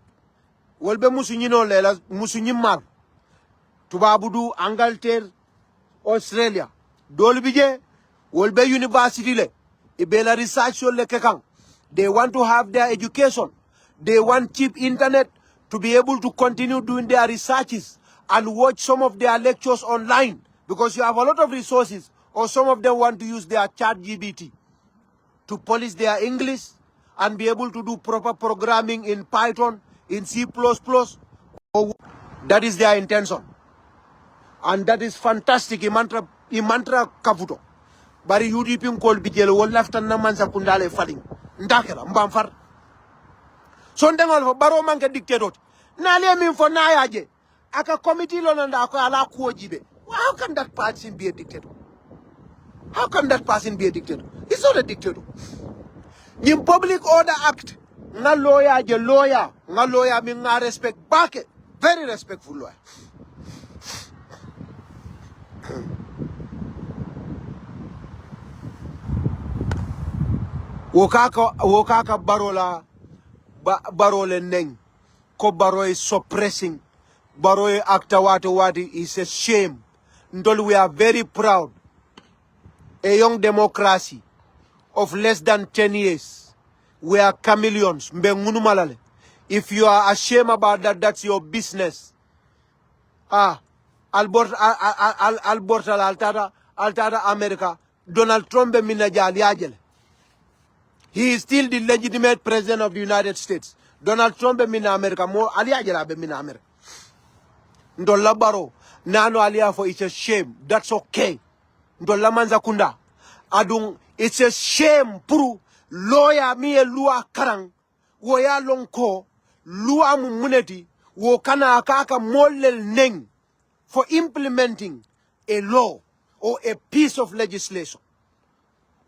well, be musunyino lela, musunyimar. Tubabudu, Angleterre, Australia. Dolbije, Wolbe University le. Ibela research le kekang. They want to have their education. They want cheap internet to be able to continue doing their researches and watch some of their lectures online because you have a lot of resources, or some of them want to use their chat GBT to polish their English and be able to do proper programming in Python, in C++. That is their intention. And that is fantastic. Imantra kavuto. Bari UDP call bijelo wol laftan na mansa kundale falling. Ndakela mbamfar. So ndengol baro manke dictator. Na le min fo na yaje. Aka committee lo nanda ko ala ko jibe. How can that person be a dictator? How can that person be a dictator? He's not a dictator. In Public Order Act, nga lawyer je lawyer, nga lawyer mi nga respect back. Very respectful lawyer. Wokaka barole neng ko baroy suppressing baroy wati is a shame. Ndol we are very proud. A young democracy of less than 10 years. We are chameleons. If you are ashamed about that, that's your business. Alberta America, Donald Trump he is still the legitimate president of the United States. Donald Trump mina America more aliajela be mina America. Ndola baro nano alia for it's a shame. That's okay. Ndola manza kunda. Adung it's a shame puru lawyer mi lua karang woya lonko lua muneti wo kana akaka molel neng for implementing a law or a piece of legislation.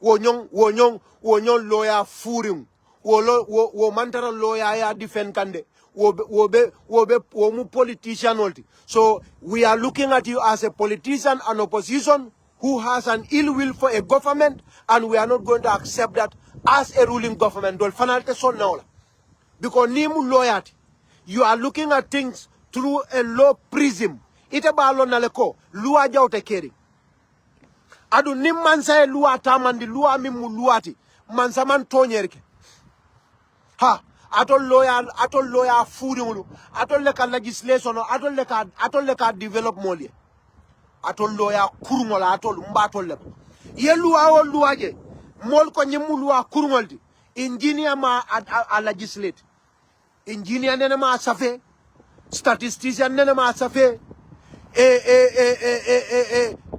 Wonyong lawyer furing. Wo mantara lawyer ya defend kande. Wo politician olti. So we are looking at you as a politician and opposition who has an ill will for a government, and we are not going to accept that as a ruling government. Because nimu loyalty, you are looking at things through a law prism. Ite ba lo naleko luwa jawte keri. Adu nim mansa e luwa tamandi luwa mimu luwati mansa man tonyerke. Ha atol lawyer furiulu atol leka legislation atol leka develop molye. Atol lawyer kurungola atol mbatol leko. Ye luwa o luwa je mol ko nyimu luwa kurungoldi. Engineer ma a legislate. Engineer nene ma safe. Statistician nene ma safe.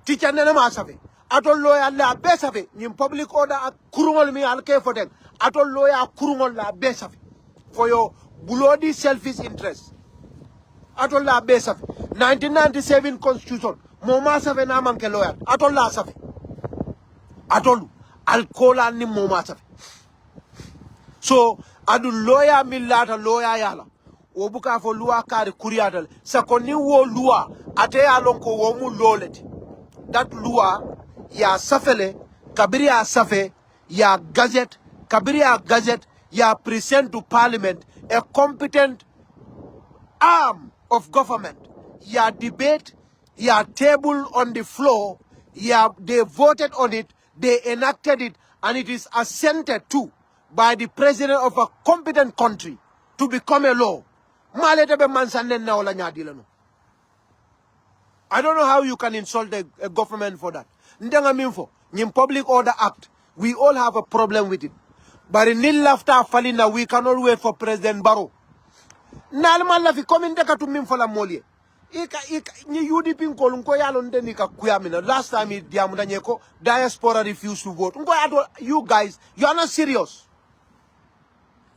Teacher nene ma safe. Atol lawyer la be safe. Nim public order kurungol mi alke for them. Atol lawyer kurungol la be safe. For your bloody selfish interest. Atol la be safe. 1997 constitution. Moma safe na manke lawyer. Atol la safe. Atol alkola ni moma safe. So adu lawyer millata lawyer yala. Obuka fo lua kari kuriadal. Sakoni wo lua ate alonko wo mu loleti. That lua ya safele kabiri ya safe ya gazette kabiri ya gazette ya present to parliament a competent arm of government. Ya debate ya table on the floor ya they voted on it, they enacted it, and it is assented to by the president of a competent country to become a law. Malete be mansanen na wala nyadila no. I don't know how you can insult a government for that. Ndanga minfo, in Public Order Act, we all have a problem with it. But in nil after falina, we cannot wait for President Barrow. Nalman lafi kominde ka tumim fola molie. Ni UDP nko yalo ndeni ka kuyamina. Last time it diamuda nyeko diaspora refused to vote. You guys, you are not serious.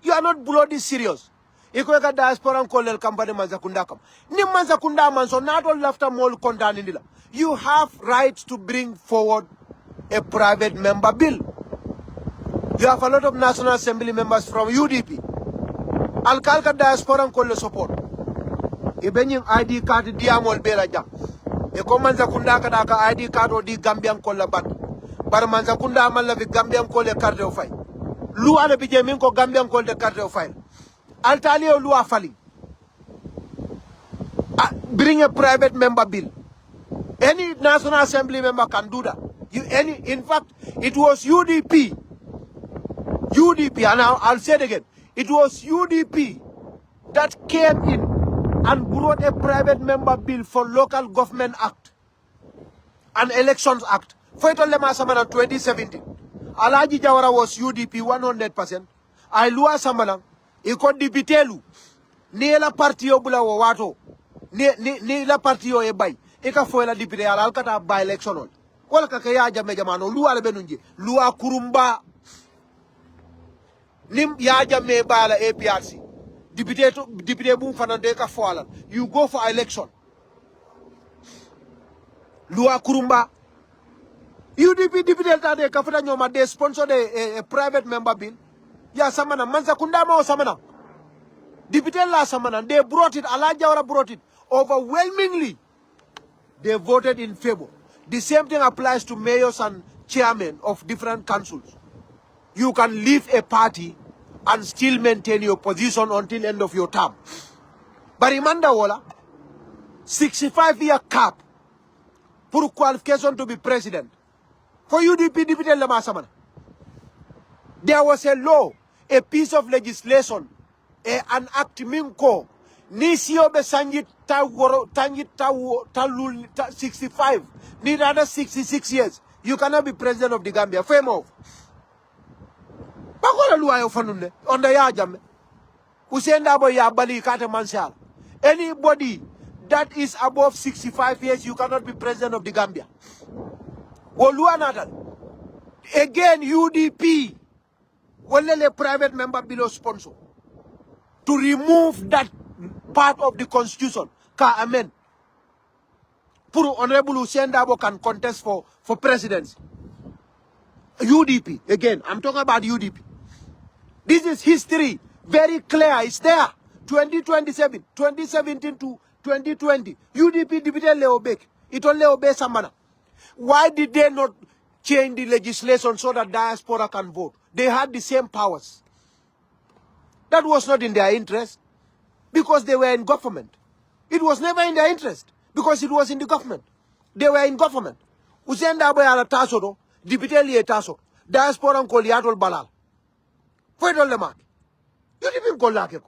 You are not bloody serious. Iko ka diaspora nko lel kampane manzakunda kam. Ni manzakunda manso not all after mol kondani nila. You have rights to bring forward a private member bill. You have a lot of National Assembly members from UDP. Alkalka diaspora nko le support. Ibenying ID card diamol bela jam. Eko manzakunda ka ID card o di Gambia nko la bat. Bar manzakunda amala vi Gambia nko le carte o fay. Lua le bijemin ko Gambia nko le carte o fay. Altalio lua fali. Bring a private member bill. Any National Assembly member can do that. In fact, it was UDP, and I'll say it again. It was UDP that came in and brought a private member bill for Local Government Act and Elections Act. For it all 2017. Alaji Jawara was UDP 100%. Ailua Samalang, iko dibitelu. Ni la partio bula wawato. Ni la partio ebay. Ika foela dipite ala alkata by election on. Wala kakaya jame jamano luwa le benunje. Luwa kurumba. Nim ya jame bala APRC. Dipite boom fanande ka foala. You go for election. Luwa kurumba. UDP dipite tade kafuna nyoma they sponsored a private member bill. Ya samana manza kundama o samana. Dipite la samana. They brought it. Alajawara brought it. Overwhelmingly. They voted in favor. The same thing applies to mayors and chairmen of different councils. You can leave a party and still maintain your position until end of your term. But Imanda Wala, 65-year cap for qualification to be president. For UDP, there was a law, a piece of legislation, an act minko. Nisio be sanjit talul 65. Need another 66 years. You cannot be president of the Gambia. Fame off. Bakola luwa yo fanunde. Onda ya jame. Usenda abo ya bali kate manshal. Anybody that is above 65 years, you cannot be president of the Gambia. Wolua natal. Again, UDP. Walele private member below sponsor. To remove that part of the constitution, ka amen. Puru Honorable Hussein Dabo can contest for presidency. UDP, again, I'm talking about UDP. This is history, very clear, it's there. 2027, 2017 to 2020, UDP divided Leobek. It only obeys Samana. Why did they not change the legislation so that diaspora can vote? They had the same powers. That was not in their interest. Because they were in government. It was never in their interest. Because it was in the government. They were in government. Usenda boy ala taso do, dipiteli e taso. Diaspora nkoli atol balal. Fwedol le mak. You didn't call like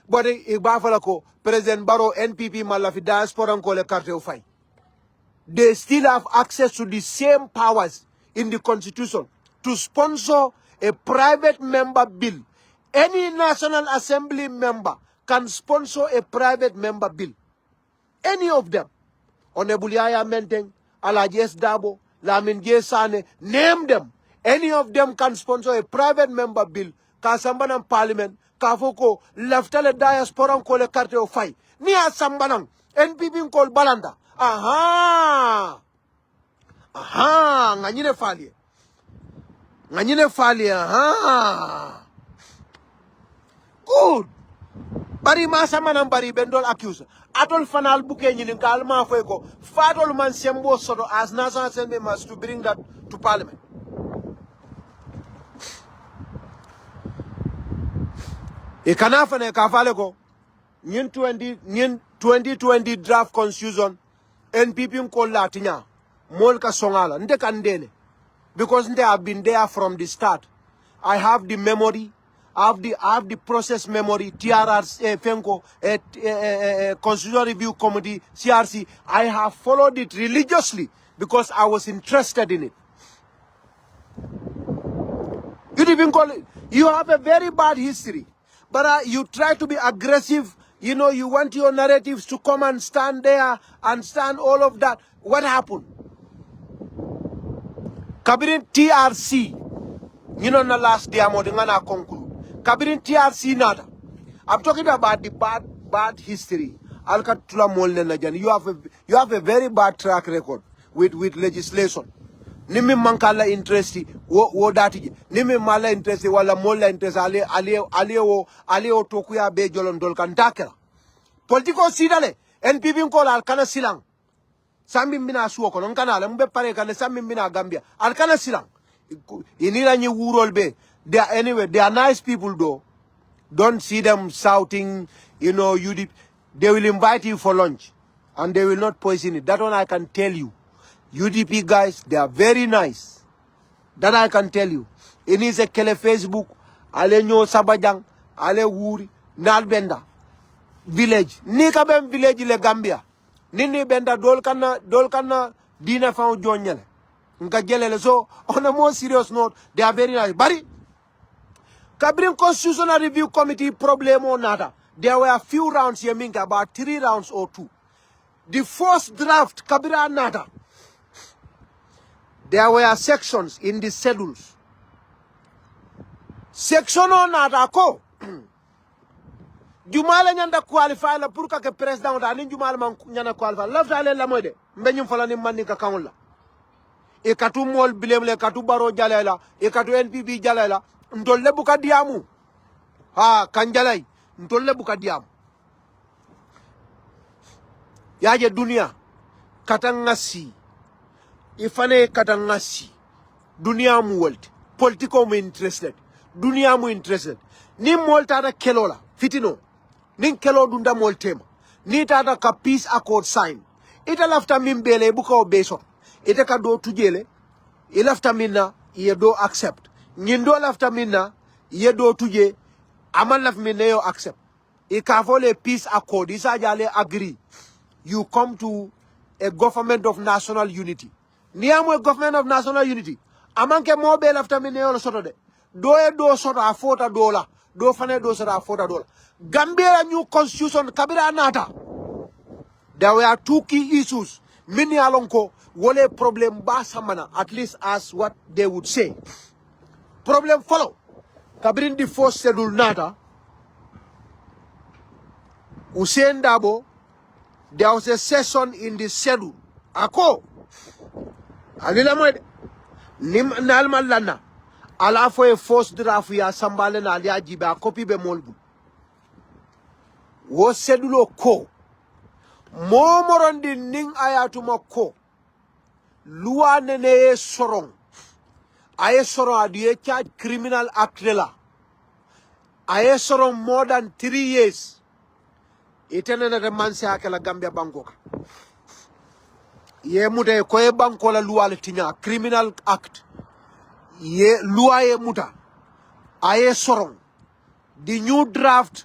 But ibafala ko President Barrow NPP malafi diaspora nkole karte ufai. They still have access to the same powers in the constitution to sponsor a private member bill. Any National Assembly member can sponsor a private member bill. Any of them. Honorable Yaya Menteng, Alajes Dabo, Lamin Sane, name them. Any of them can sponsor a private member bill. Kasambanang Parliament, Kafoko, Leftale Diaspora Kole Karte o Fai. Nia Sambanang, NPP call Balanda. Aha! Aha! Nganyine Fali. Nganyine Fali, aha! Good. Bari masama nan bari bendol accuse. Atol fanal buke nyinin kalma feko. Fatol man sembo sodo as National Assembly members to bring that to Parliament. E kana fane ka fale ko nyin 2020 draft constitution NPP ko latinya mol ka songala nde kan dene because they have been there from the start. I have the memory. I have the process memory, TRR, FENCO, Constitutional Review Committee, CRC. I have followed it religiously because I was interested in it. You didn't call it. You have a very bad history, but you try to be aggressive. You know, you want your narratives to come and stand there and stand all of that. What happened? Kabirin TRC. You know, na last day I'm going to conclude. Kabirin TRC nada. I'm talking about the bad history. You have a very bad track record with legislation. Nimi mankala interesti wo dati nimi mala interesti wala mola interest ale o tokuya be jolon dol kan takela politiko sidale NPP ko al kana silang sambi mina suwo ko non kana la mbe pare kan sambi mina Gambia al kana silang inira ni wurol be they are nice people though. Don't see them shouting, you know, they will invite you for lunch and they will not poison it. That one I can tell you. UDP guys, they are very nice. That I can tell you. It is a kele Facebook, ale nyo Sabajang, ale wuri, Nalbenda village. Ni kabem village le Gambia. Nini benda dolkana dina fa jonyele. Nka jelele. So on a more serious note, they are very nice. Bari Kabrin Constitutional Review Committee problem or nada. There were a few rounds here, Minka, about 3 rounds or 2. The first draft, Kabira nada. There were sections in the schedules. Section on nada ko. Jumala nyanda qualify la purka ke president da ni jumala man nyana qualify. Lafta ale la moide. Mbenyum fala ni man ni ka kamulla. E katu mol bilemle katu baro jalela, e katu NPP jalela. Ntolle buka diamu. Ha kanjalai. Ntolle buka diamu. Yaje dunia katangasi. Ifane katangasi. Dunia mu world. Politiko mu interested. Dunia mu interested. Ni mol tada kelola. Fitino. Nin kelo dunda mol tema. Ni tada ka peace accord sign. Ita lafta mimbele buka obeso. Ita ka do tujele. Ilafta minna ye do accept. Nyindo lafta minna ye do tuje. Aman laf minna yo accept. Ikafole peace accord. Isa jale agree. You come to a government of national unity. Niamu a government of national unity. Amanke mobe lafta minna yo soto de. Do soto a $40. Do fane do soto a $40. Gambia new constitution kabira nata. There were 2 key issues. Mini alonko wole problem basamana, at least as what they would say. Problem follow. Kabirin the first schedule nata. Hussein Dabo, there was a session in the schedule. Ako. Alila mwede. Nim nalman lana. Ala fo e first draft ya sambale na alia jibe a copy be molbu. Wo schedule ko. Momorondi ning ayatuma ko. Lua nene sorong. Aye sorong adiye charge criminal act lela. Aye sorong more than 3 years. Itene na remanse akela Gambia Bangoka. Ye muta koye banko la lua le tinya criminal act. Ye lua ye muta. Aye sorong. The new draft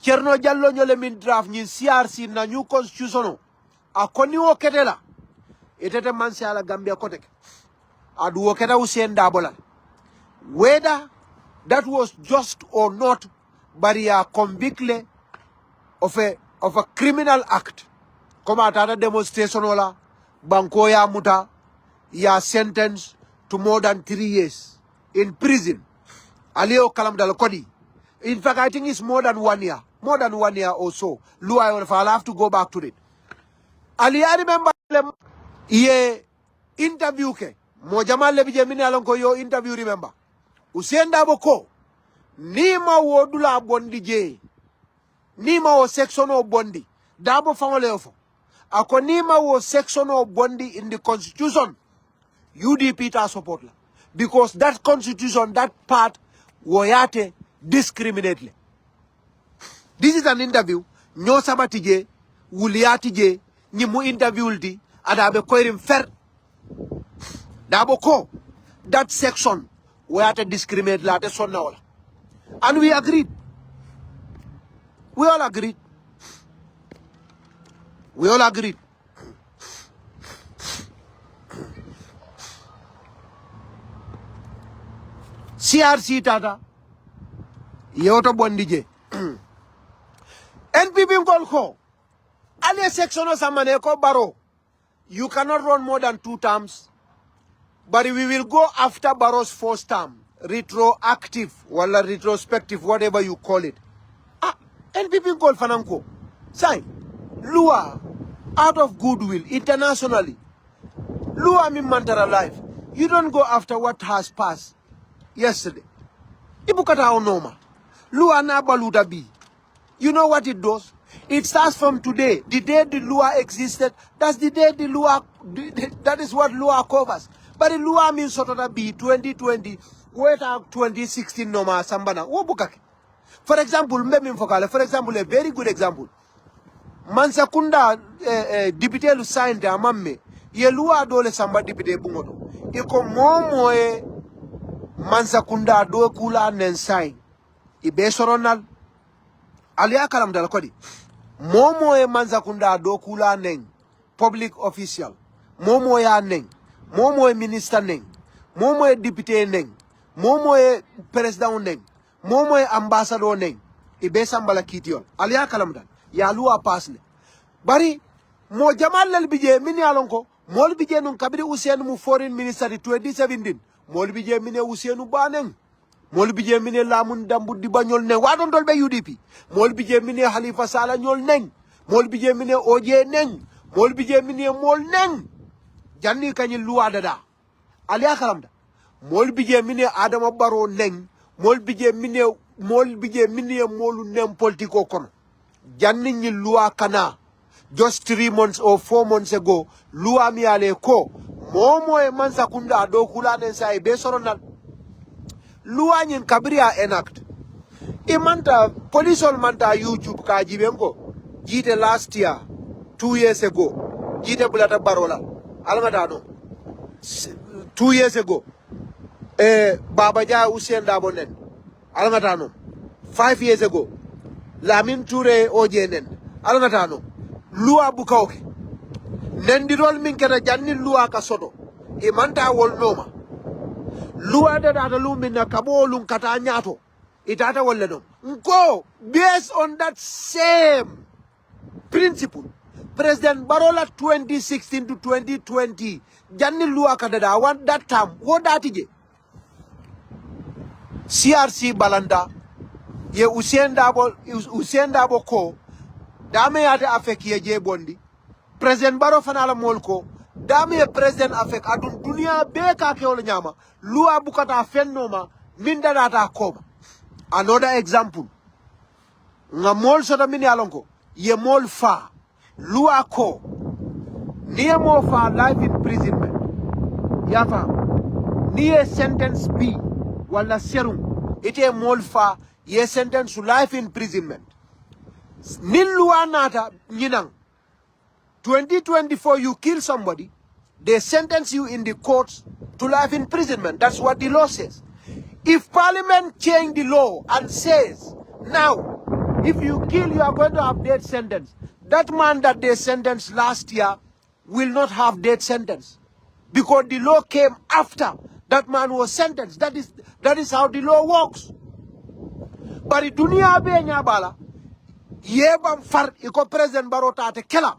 Cherno Jallo nyole min draft nyin CRC na new constitution akoni wo ketela itete manse ala Gambia koteke adu wo keta Hussein Dabola whether that was just or not, but he are convicted of a criminal act koma atata demonstration wala banko ya muta ya sentenced to more than 3 years in prison alio kalam dal kodi. In fact, I think it's more than 1 year. More than 1 year or so. I'll have to go back to it. Ali, I remember ye interview ke. Mojamal lebije mini alonko yo interview remember. Hussein Dabo ko. Nima wo dula bondi je. Nima wo section of bondi. Dabo famole ofo. Ako nima wo section of bondi in the constitution. UDP ta support la. Because that constitution, that part, woyate discriminately. This is an interview. Nyo sabatije, wuliatije, nyimu interviewldi, adabe koirim fer. Dabo ko, that section, woyate discriminate late sonna wala. And we agreed. We all agreed. We all agreed. CRC tata. Yoto bondije. NPP ko. Ali section o samane ko baro. You cannot run more than 2 terms. But we will go after Barrow's first term. Retroactive, wala retrospective, whatever you call it. NPP call Fananko. Say, Lua, out of goodwill, internationally. Lua mi mantara life. You don't go after what has passed yesterday. Ibukata onoma. Lua na baluda bi. You know what it does? It starts from today. The day the Lua existed, that's the day the Lua, that is what Lua covers. But the Lua means sort of be 2020, wait out 2016 noma sambana. Wobukake. For example, a very good example. Mansakunda député lu signed amamme. Ye Lua dole samba député bungoto. Iko momo Mansakunda do kula nen sign. Ibe soronal. Alia kalam dal kodi. Momo Mansakunda do kula nen. Public official. Momo ya nen. Momo minister neng, momo député neng, momo président neng, momo ambassadeur neng. Ibe sambala kitiyon. Aliya kalam dan. Ya Lua pasne. Bari mo jamal lel bije mini alonko mol bije nun kabiri Usainu mu foreign minister 2017. Mol bije mini Usainu baneng. Mol bije mini lamun dambu di banyol neng. Wadon dolbe UDP. Mol bije mini Halifa Sallah nyol neng. Mol bije mini OJ neng. Mol bije mini mol neng. Janni kanyi Lua dada. Aliya kalamda. Mol bije mine Adama Barrow neng. Mol bije mine molu nem politiko kono. Janni nyi Lua kana. Just 3 months or 4 months ago. Lua mi ale ko. Momo Mansakunda do kula nensa ibe soronal. Lua nyin kabriya enact. Imanta police on manta YouTube ka jibengo. Gitteh last year. 2 years ago. Gitteh bulata Barola. Almadano 2 years ago Baba Ja Hussein Dabonen Almatano 5 years ago Lamin Toure Ojenen Almatano Lua Bukauke Nendirol Minkana Janni Lua Kasoto Imanta wol noma Lua data lumina Kabolum Katanyato Itata Woleno Go based on that same principle. President Barola 2016 to 2020. Janni Lua kadada want that time. What that is? CRC Balanda. Ye Usain Dabo ko. Dame ate affect ye je bondi. President Baro fanala molko. Dame ye president affect adun dunia beka ke ol nyama. Lua bukata fennoma. Minda data koma. Another example. Nga mol soda mini alonko. Ye mol fa. Lua ko niye mo fa life imprisonment yafa niye sentence B wala serum ite mol fa ye sentence to life imprisonment nin lua nata nyinang 2024 you kill somebody they sentence you in the courts to life imprisonment. That's what the law says. If parliament change the law and says now if you kill you are going to have death sentence, that man that they sentenced last year will not have death sentence because the law came after that man was sentenced. That is how the law works. But the dunia be nyabala yebam far iko president barota ate kela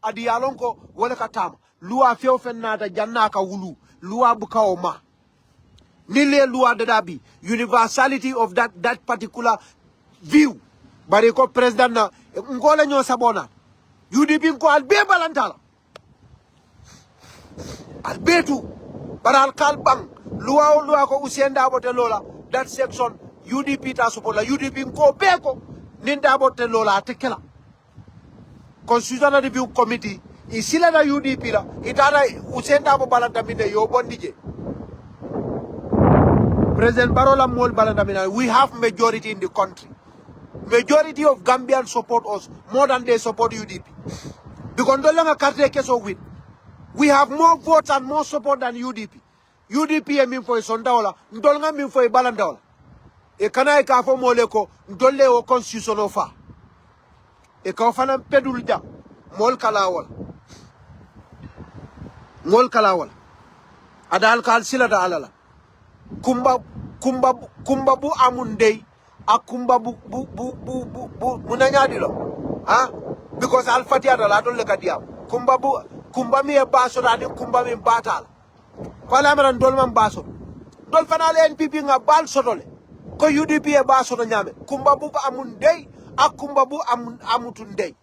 adi alonko wala katama lua feo fennata jannaka wulu lua bukaoma nile lua dadabi universality of that particular view. But iko president na ngole nyo sabona UDP ko albe balantala albetu baral kalbang lua ko usienda bote lola that section UDP ta support la UDP ko beko ninda bote lola tekela constitutional review committee isila na UDP la itara usienda bo balanta mine yo bondije President Barola mol balanta mine. We have majority in the country. Majority of Gambians support us more than they support UDP. Because we have more votes and more support than UDP. UDP mean for a sondaola, ndolanga mean for a balandola. e kana e ka fo mole ko dolle o constitution o fa e ka fana pedul ja mol kalawol adal kal silata alala kumba bu amun dey ak kumba bu munanyadi lo ha because al fatiha la dolle kadiam kumba mi e baso da kumba mi batal fala maran dol man baso dol fanal NPP nga bal sotole ko UDP e baso no nyame kumba bu amun dey ak kumba bu amutun dey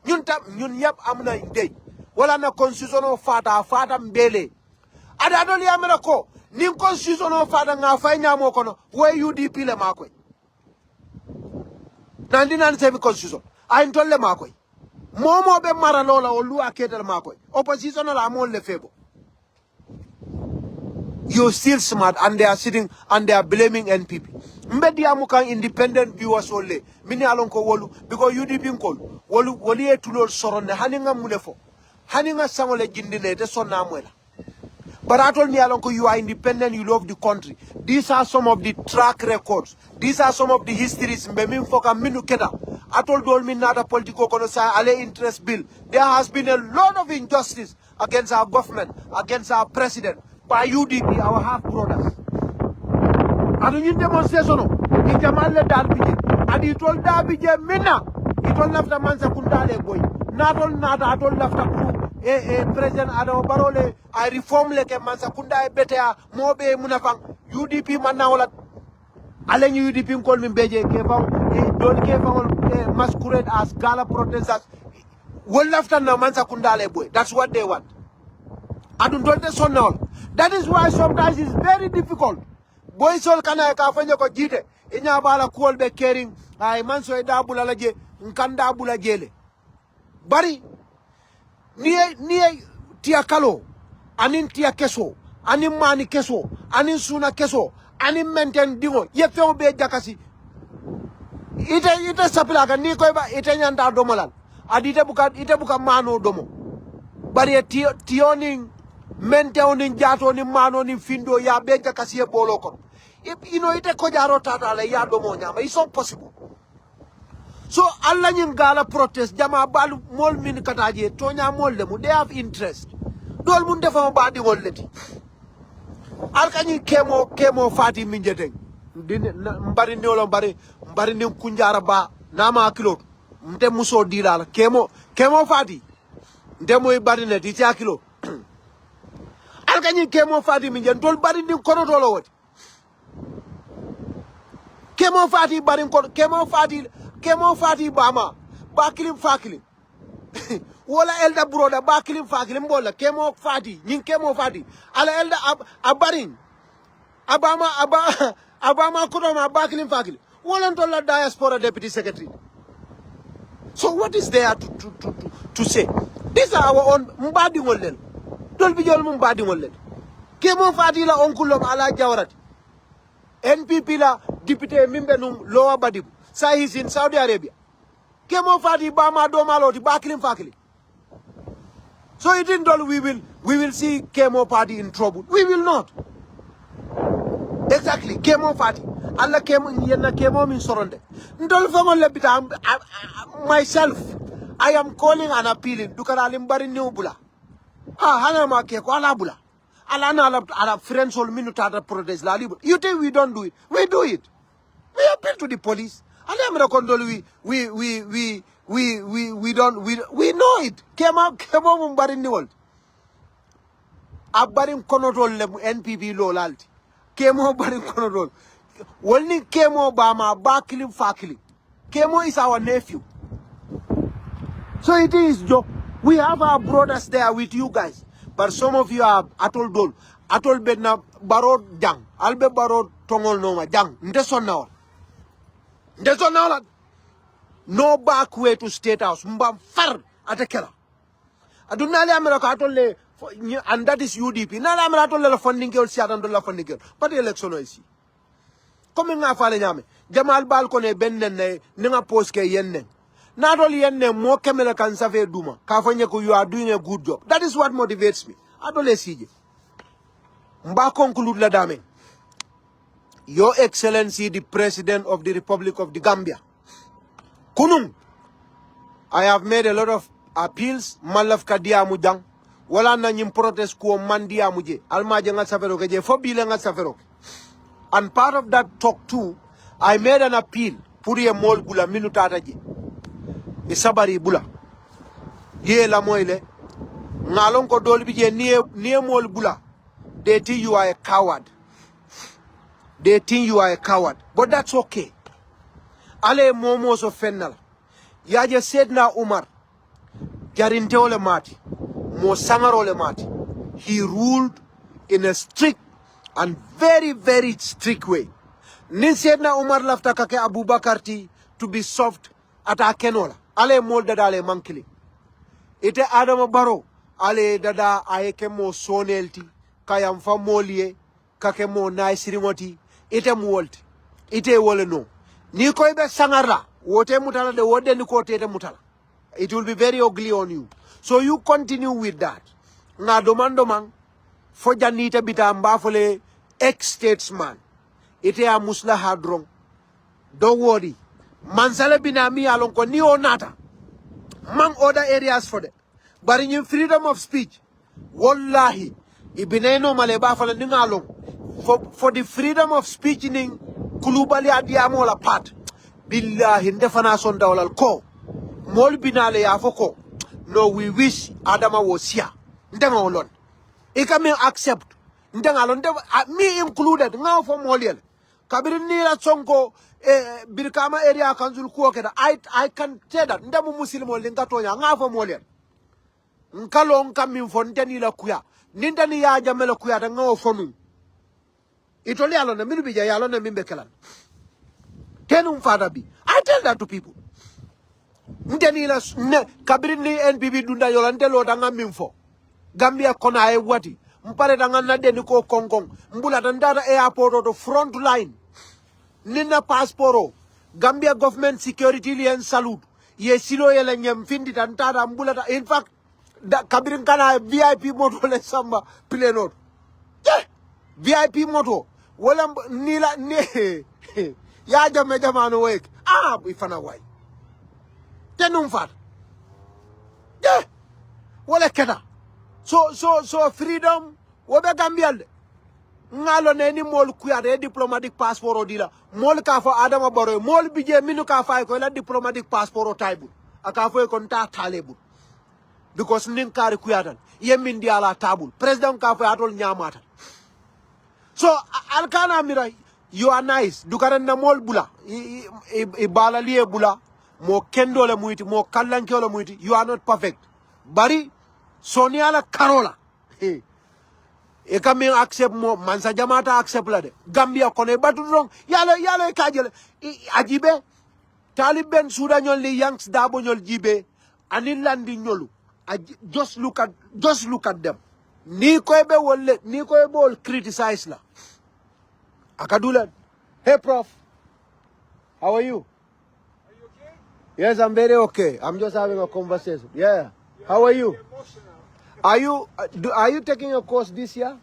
ñun yab amna dey wala na constitution o fata mbele ada dol yamela ko nin constitution o fata nga fay nyamo kono way UDP le makoy nandi semi constitution ay tolle makoy momo be mara lola o lu aketel makoy opposition la mon le febo. You're still smart and they are sitting and they are blaming NPP. Mbedi amukan independent viewers only. Mini alonko wolu because UDP nkol wolu ye tulol soronne haninga mulefo. Haninga samole jindine de sonna mwela. But I told me alonko you are independent, you love the country. These are some of the track records. These are some of the histories. Mbemim foka minu keda. I told me not a political konosa ale interest bill. There has been a lot of injustice against our government, against our president. By UDP, our half brothers. And in demonstration, he Jamal Darbije. And he told Darbije, Mina, he told Lafta Mansa Kundale boy. Not all Lafta Kuru, President Adamo Barole, I reform like a Mansa Kunda better, Mobe Munafang, UDP Manaola. Alen UDP call me Beje, don't give masquerade as gala protesters. Well, Lafta Mansa Kundale boy. That's what they want. I don't know the son now. That is why sometimes it's very difficult. Boys all kana kafanya ko Gitteh. Inya bala kuol be caring. Ay manso e dabula laje. Nkanda bula jele. Bari. Niye tia kalo. Anin tia keso. Anin mani keso. Anin suna keso. Anin menten dingo. Ye feo be jakasi. Ite sapilaka ni ko ba ite nyanda domolan. Adite buka mano domo. Bari tioning mente onin jato ni mano ni findo ya beja kasiye boloko. You know ite ko jaro tata la ya do mo nyama. It's not possible. So alla nyin gala protest jama balu mol min kataje tonya mol demu they have interest. Dol mun defa ba di wolleti. Al kanyi kemo fati min jeteng. Mbari nyolo mbari ni kunjara ba nama kilo. Mte muso dilala kemo fati. Ndemo ibari ne ti kilo. Alkanyi kemo fati minjen tol bari ndi kono tolo woti. Kemo fati bari kono kemo fati bama bakilim fakilim. Wala elda broda bakilim fakilim bola kemo fati nyin kemo fati ala elda abarin abama kono ma bakilim fakilim. Wala ntola diaspora deputy secretary. So what is there to say? These are our own mbadi ngolel. Dol bi jol mbadi ngolel. Kemo fati la onkulom ala jawarat. NPP la député mimbe num lower badibu. Say he's in Saudi Arabia. Kemo fati bama do maloti bakilim fakili. So it didn't all we will see Kemo party in trouble. We will not. Exactly. Kemo fati. Allah Kemo min soronde. Ndol fangol lebita myself. I am calling and appealing. Dukara limbari niubula. Hana ma ke ko ala bula. Ala na ala friends all minute protest la libu. You think we don't do it? We do it. We appeal to the police. Ale amra kondol we know it. Kemo mumbari ni world. Abarim konotol le NPP lo lalti. Kemo barim konotol. Only Kemo Bama bakilim fakilim. Kemo is our nephew. So it is, Joe. We have our brothers there with you guys. But some of you are atol dol. Atol bedna barod jang. Albe barod tongol noma jang. Ndeson now. No back way to State House. Mbam far atekela. Adunali America atole and that is UDP. Nala America atole la funding girl si adam la funding girl. But the election is comme nga fale nyame jamal bal ko ne bennen ne nga post ke yenne na dol yenne mo kemela kan safe duma ka fanye ko you are doing a good job. That is what motivates me. Adole sije mba conclude la dame Your Excellency, the President of the Republic of the Gambia. Kunung, I have made a lot of appeals. Malaf kadia mujang. Wala na nyim protest ko mandia muje. Almaje nga safero keje. Fobile nga safero. And part of that talk too, I made an appeal. Puri e mol bula minutata je. Isabari bula. Ye la moile. Ngalon ko dolbi je niye mol bula. They think you are a coward. They think you are a coward. But that's okay. Ale momo so fennal. Yaje said na Umar. Jarinte ole mati. Mo sangar ole mati. He ruled in a strict and very, very strict way. Nin said na Umar lafta kake Abu Bakar ti to be soft ata kenola. Ale mol dada ale mankili. Ite Adama Barrow. Ale dada ayeke mo sonelti. Kayam fa molie. Kake mo naisirimoti. Ite muolti. Ite wole no. Ni koy be sangarla. Wote mutala de wode ni ko tete mutala. It will be very ugly on you. So you continue with that. Nga domang fo janita bita mbafole ex-statesman. Ite a musla hadrong. Don't worry. Mansale binami alon ko ni onata. Mang other areas for that. But in freedom of speech, wallahi, ibineno maleba fala ninga along. For the freedom of speech in kulubali adiamo la part. Billahi ndefana sonda walal ko. Mol binale ya foko. No, we wish Adama was here. Ndenga olon. Ika me accept. Ndenga olon. Me included. Nga for moliel. Kabiri nila sonko birkama area council kuwa keda. I can tell that. Ndemu muslimu linga tonya. Nga for moliel. Nkalo nka minfo nteni la kuya. Nintani ya jamela kuya. Nga ofonu. Itoli alone. Minu bija ya alone mimbe kelan. Kenum father bi. I tell that to people. Nteni la kabiri ni NPP dunda yolante lo tanga minfo. Gambia kona e wati. Mpare tanga nade niko kongkong. Mbula tandara airport to front line. Nina passporo. Gambia government security liyen salute. Ye silo yele nyemfindi tantara mbula ta. In fact, kabiri kana VIP moto le samba plane. Yeah. VIP moto. Wala nila ne. Ya jame jamano wek. Ifana wai. Tenum fat. Yeah. Wala keda. So freedom. Wobe Gambial. Ngalo neni mol kuyare diplomatic passport odila. Mol ka fo Adama Barrow. Mol bije minu ka fa ko la diplomatic passport taibu. Aka fo ko nta talebu. Because nin kari kuyatan. Yemin di ala tabul. President ka fo atol nyamata. So alkana mirai. You are nice. Dukaran na mol bula. Ibala liye bula. Mo kendo le muiti. Mo kalanke le muiti. You are not perfect. Bari. Sonia la Carola. E kami accept mo. Mansa jamata accept la de. Gambia kone batu wrong. Yale kajele. Ajibe. Taliban suda nyol li yanks dabo nyol jibe. Anilandi nyolu. Just look at them. Ni ko ebe wol criticize la. Akadulan. Hey, Prof. How are you? Are you okay? Yes, I'm very okay. I'm just having a conversation. Yeah. How are you? Are you taking a course this year? I'm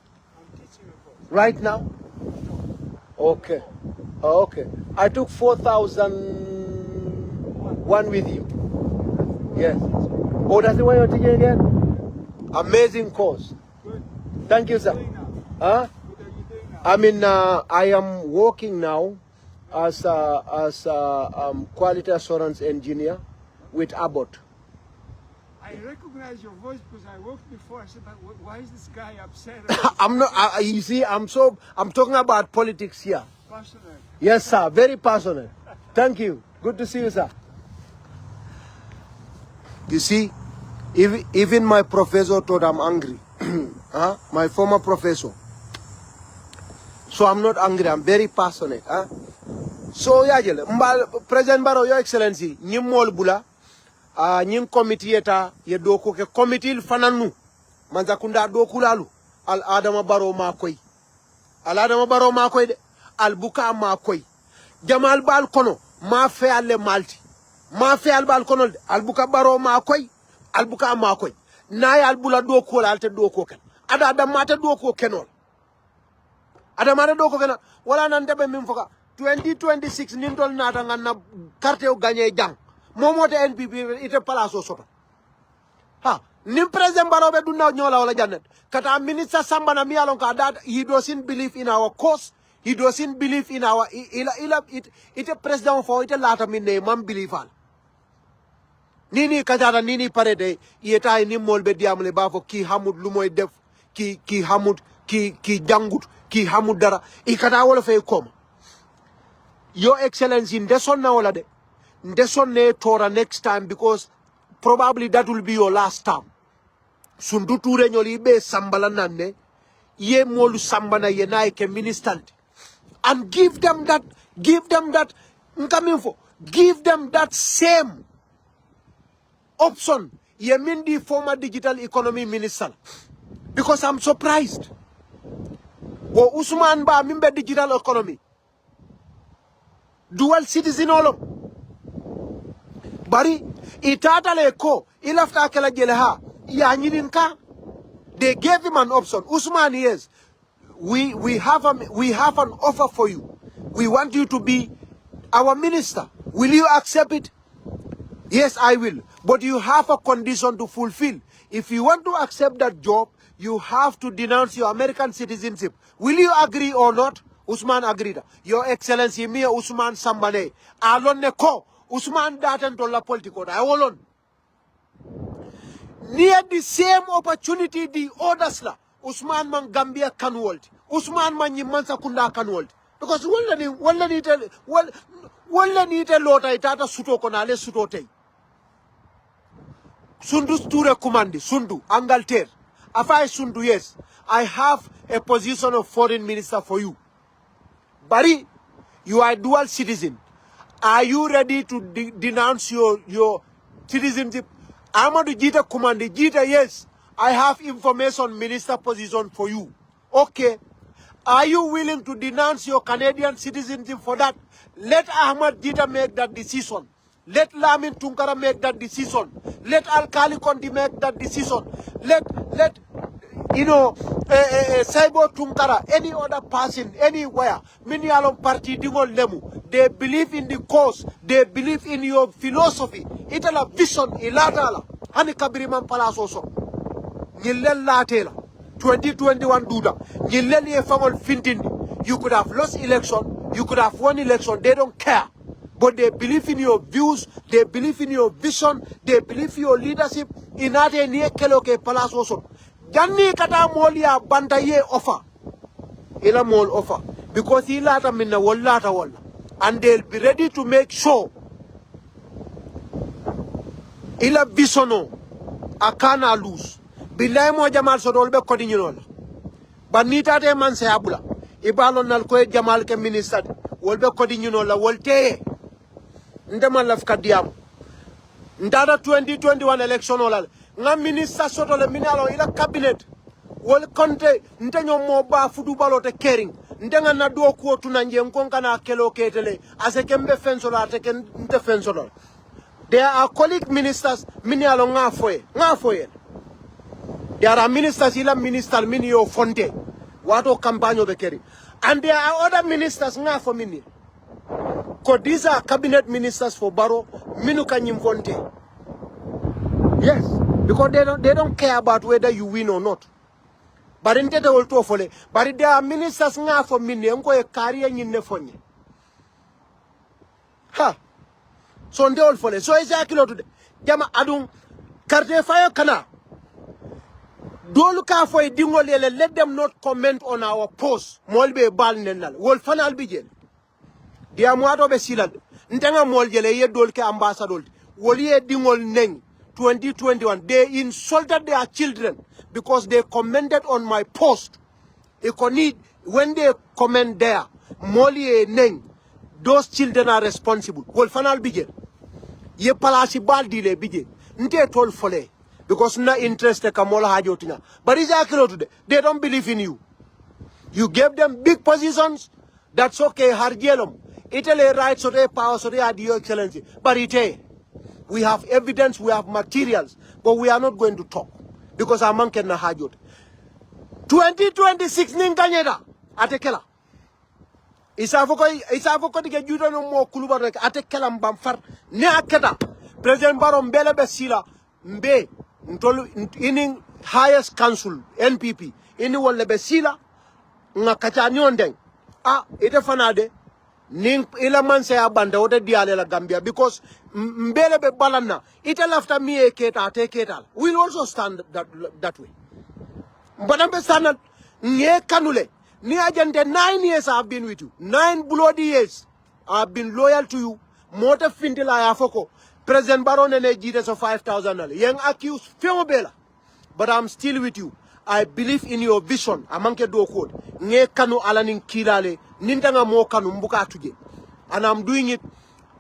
teaching a course. Right now? Okay. Oh, okay. I took 4,000 one with you. Yes. Oh, that's the one you're teaching again? Amazing course. Good. Thank you, sir. What are you doing now? Huh? What are you doing now? I am working now as a quality assurance engineer with Abbott. I recognize your voice because I worked before. I said, but why is this guy upset? I'm not. You see, I'm talking about politics here. Passionate. Yes, sir. Very passionate. Thank you. Good to see you, sir. You see, even my professor thought I'm angry. Huh? My former professor. So I'm not angry. I'm very passionate. Huh? So yeah, President Barrow, Your Excellency, nyimol bula, nyim committee eta ye doko ke committee fananu, manzakunda doku lalu, al Adama Barrow makoy, al Adama Barrow makoy de, al buka makoy, Jamal Balkono, ma fe alle malti, ma fe al Balkono, al buka Barrow makoy, al buka makoy, nay al bula doku la alte doku ken, ada mata doku kenol. adamare do ko gana wala nan debe min foka 2026 nin tol nata nganna carte o gagné jang momote NPP ite palaso soto ha nim president barobe dunna nyola wala jannet kata minister sambana mi alon ka that he doesn't believe in our cause, he doesn't believe in our it president for it lata min ne man believe al nini kajara nini parede yeta ni molbe diamle bafo ki hamud lu moy def ki hamud ki jangut ki hamud dara ikata wala fay koma your excellency ndeson na wala de ndeson ne tora next time because probably that will be your last time sundu ture nyoli be sambala nanne ye molu sambana ye naike ministant and give them that nkaminfo give them that same option ye mindi former digital economy minister because I'm surprised wo Usman ba mimbe digital economy dual citizen olo bari itata leko ilafta kala jeleha ya nyininka they gave him an option. Usman, yes, we have an offer for you. We want you to be our minister. Will you accept it? Yes, I will. But you have a condition to fulfill. If you want to accept that job, you have to denounce your American citizenship. Will you agree or not? Usman agreed. Your Excellency, me Usman Sambane. Alon neko. Usman datan to la politico. I will near the same opportunity the others la. Usman man Gambia can hold. Usman man Yimansa Kunda can hold. Because wala ni te lota itata suto konale suto te. Sundu sture kumandi, Sundu, Angalter. Afai Sundu, yes. I have a position of foreign minister for you. Bari, you are a dual citizen. Are you ready to denounce your citizenship? Amadou Gitteh Kumandi, Gitteh, yes. I have information minister position for you. Okay. Are you willing to denounce your Canadian citizenship for that? Let Ahmad Gitteh make that decision. Let Lamin Tunkara make that decision. Let Alkali Kondi make that decision. Let Saibo Tunkara, any other person, anywhere, many along party dingo lemu. They believe in the cause. They believe in your philosophy. Itala vision, ilatala. Hani kabiriman palasoso. Nyilel latela. 2021 duda. Nyilel ye fangol fintindi. You could have lost election. You could have won election. They don't care. But they believe in your views, they believe in your vision, they believe in your leadership. Inate niye keloke palasoso. Janni kata moli ya banta ye offer. Ila mol offer. Because ilata minna wallata walla. And they'll be ready to make sure ila visiono akana lose. Billahi mo jamal so dolbe kodi nyinola. Banita te man se abula. Ibalon nal ko jamal ke minister wolbe kodi nyinola wolte. Ndema lafka diam. Ndada 2021 election olal. Nga minister soto le minalo ila cabinet. Wol konte ntenyo moba fudu balote caring. Ndenga na duo kuo tunanje nkonka na kelo ketele. Asekembe fensola teke nte fensola. There are colleague ministers minalo nga foye. There are ministers ila minister minio fonte. Wato kampanyo bekeri. And there are other ministers nga for mini. Because these are cabinet ministers for Baro, Minuka Nyimfonte. Yes, because they don't care about whether you win or not. But in the old fole, but there are ministers now for Mini, and go a career in Nefonye. Ha! So on the old fole. So exactly today. Jama Adung Karte Fire Kana. Don't look out for a dingole, let them not comment on our post. Molbe Balnenal. Wolfan Albigen. Dia muato be silad ntenga moljele ye dolke ambassador woli ye dingol neng 2021 they insulted their children because they commented on my post. When they comment there moli ye neng those children are responsible wol fanal bije ye palasi baldile bije nte tol fole because na interest kamola hajotinya but is akilo today they don't believe in you. You gave them big positions, that's okay harjelom. Italy rights or power so they are your excellency. But we have evidence, we have materials, but we are not going to talk because our man can hajot. 2026 ninkanyeda. ate kela isa foko dige judo no mo kulubar rek ate kela mbam far ne aketa president baro mbele be sila mbe ntolu ini highest council NPP ini wolle be sila nga kacha nyondeng ite fanade ning ila man say abanda wote diale la Gambia because mbele be balana ite lafta mi e keta te ketal we'll also stand that way but I'm stand nye kanule ni agente 9 years I've been with you 9 bloody years I've been loyal to you mota fintila ya foko President Baron and Gitteh so 5,000 young accused femobela but I'm still with you. I believe in your vision. Amanke do code. Nge kanu alanin kilale. Nintanga mo kanu mbuka atuje. And I'm doing it.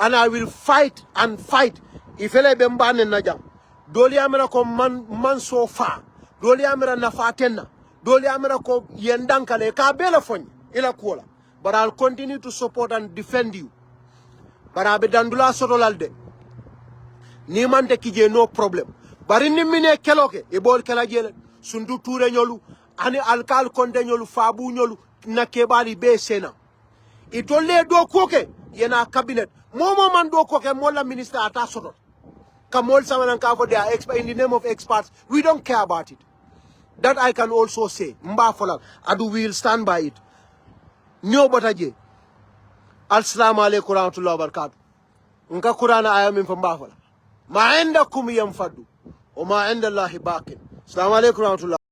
And I will fight and fight. Ifele bembane naja. Doli amera ko man so far. Doli amera nafatena. Doli amera ko yendankale. Ka bela fonye. Ila kuola. But I'll continue to support and defend you. But I'll be dandula sotolalde. Nimante kije no problem. Bari nimine keloke. Ibol kela jele. Sundu ture nyolu ani alkal konde nyolu fabu nyolu na kebali be sena itole do koke yena cabinet momo man do koke mola minister ata soto kamol samanan ka for their expert in the name of experts we don't care about it. That I can also say mba folal adu will stand by it nyo botaje. Assalamu alaikum warahmatullahi wabarakatuh. Nka Qur'ana ayamin fa mba folal ma indakum yanfadu wa ma inda Allahi baqin. Assalamu alaikum warahmatullahi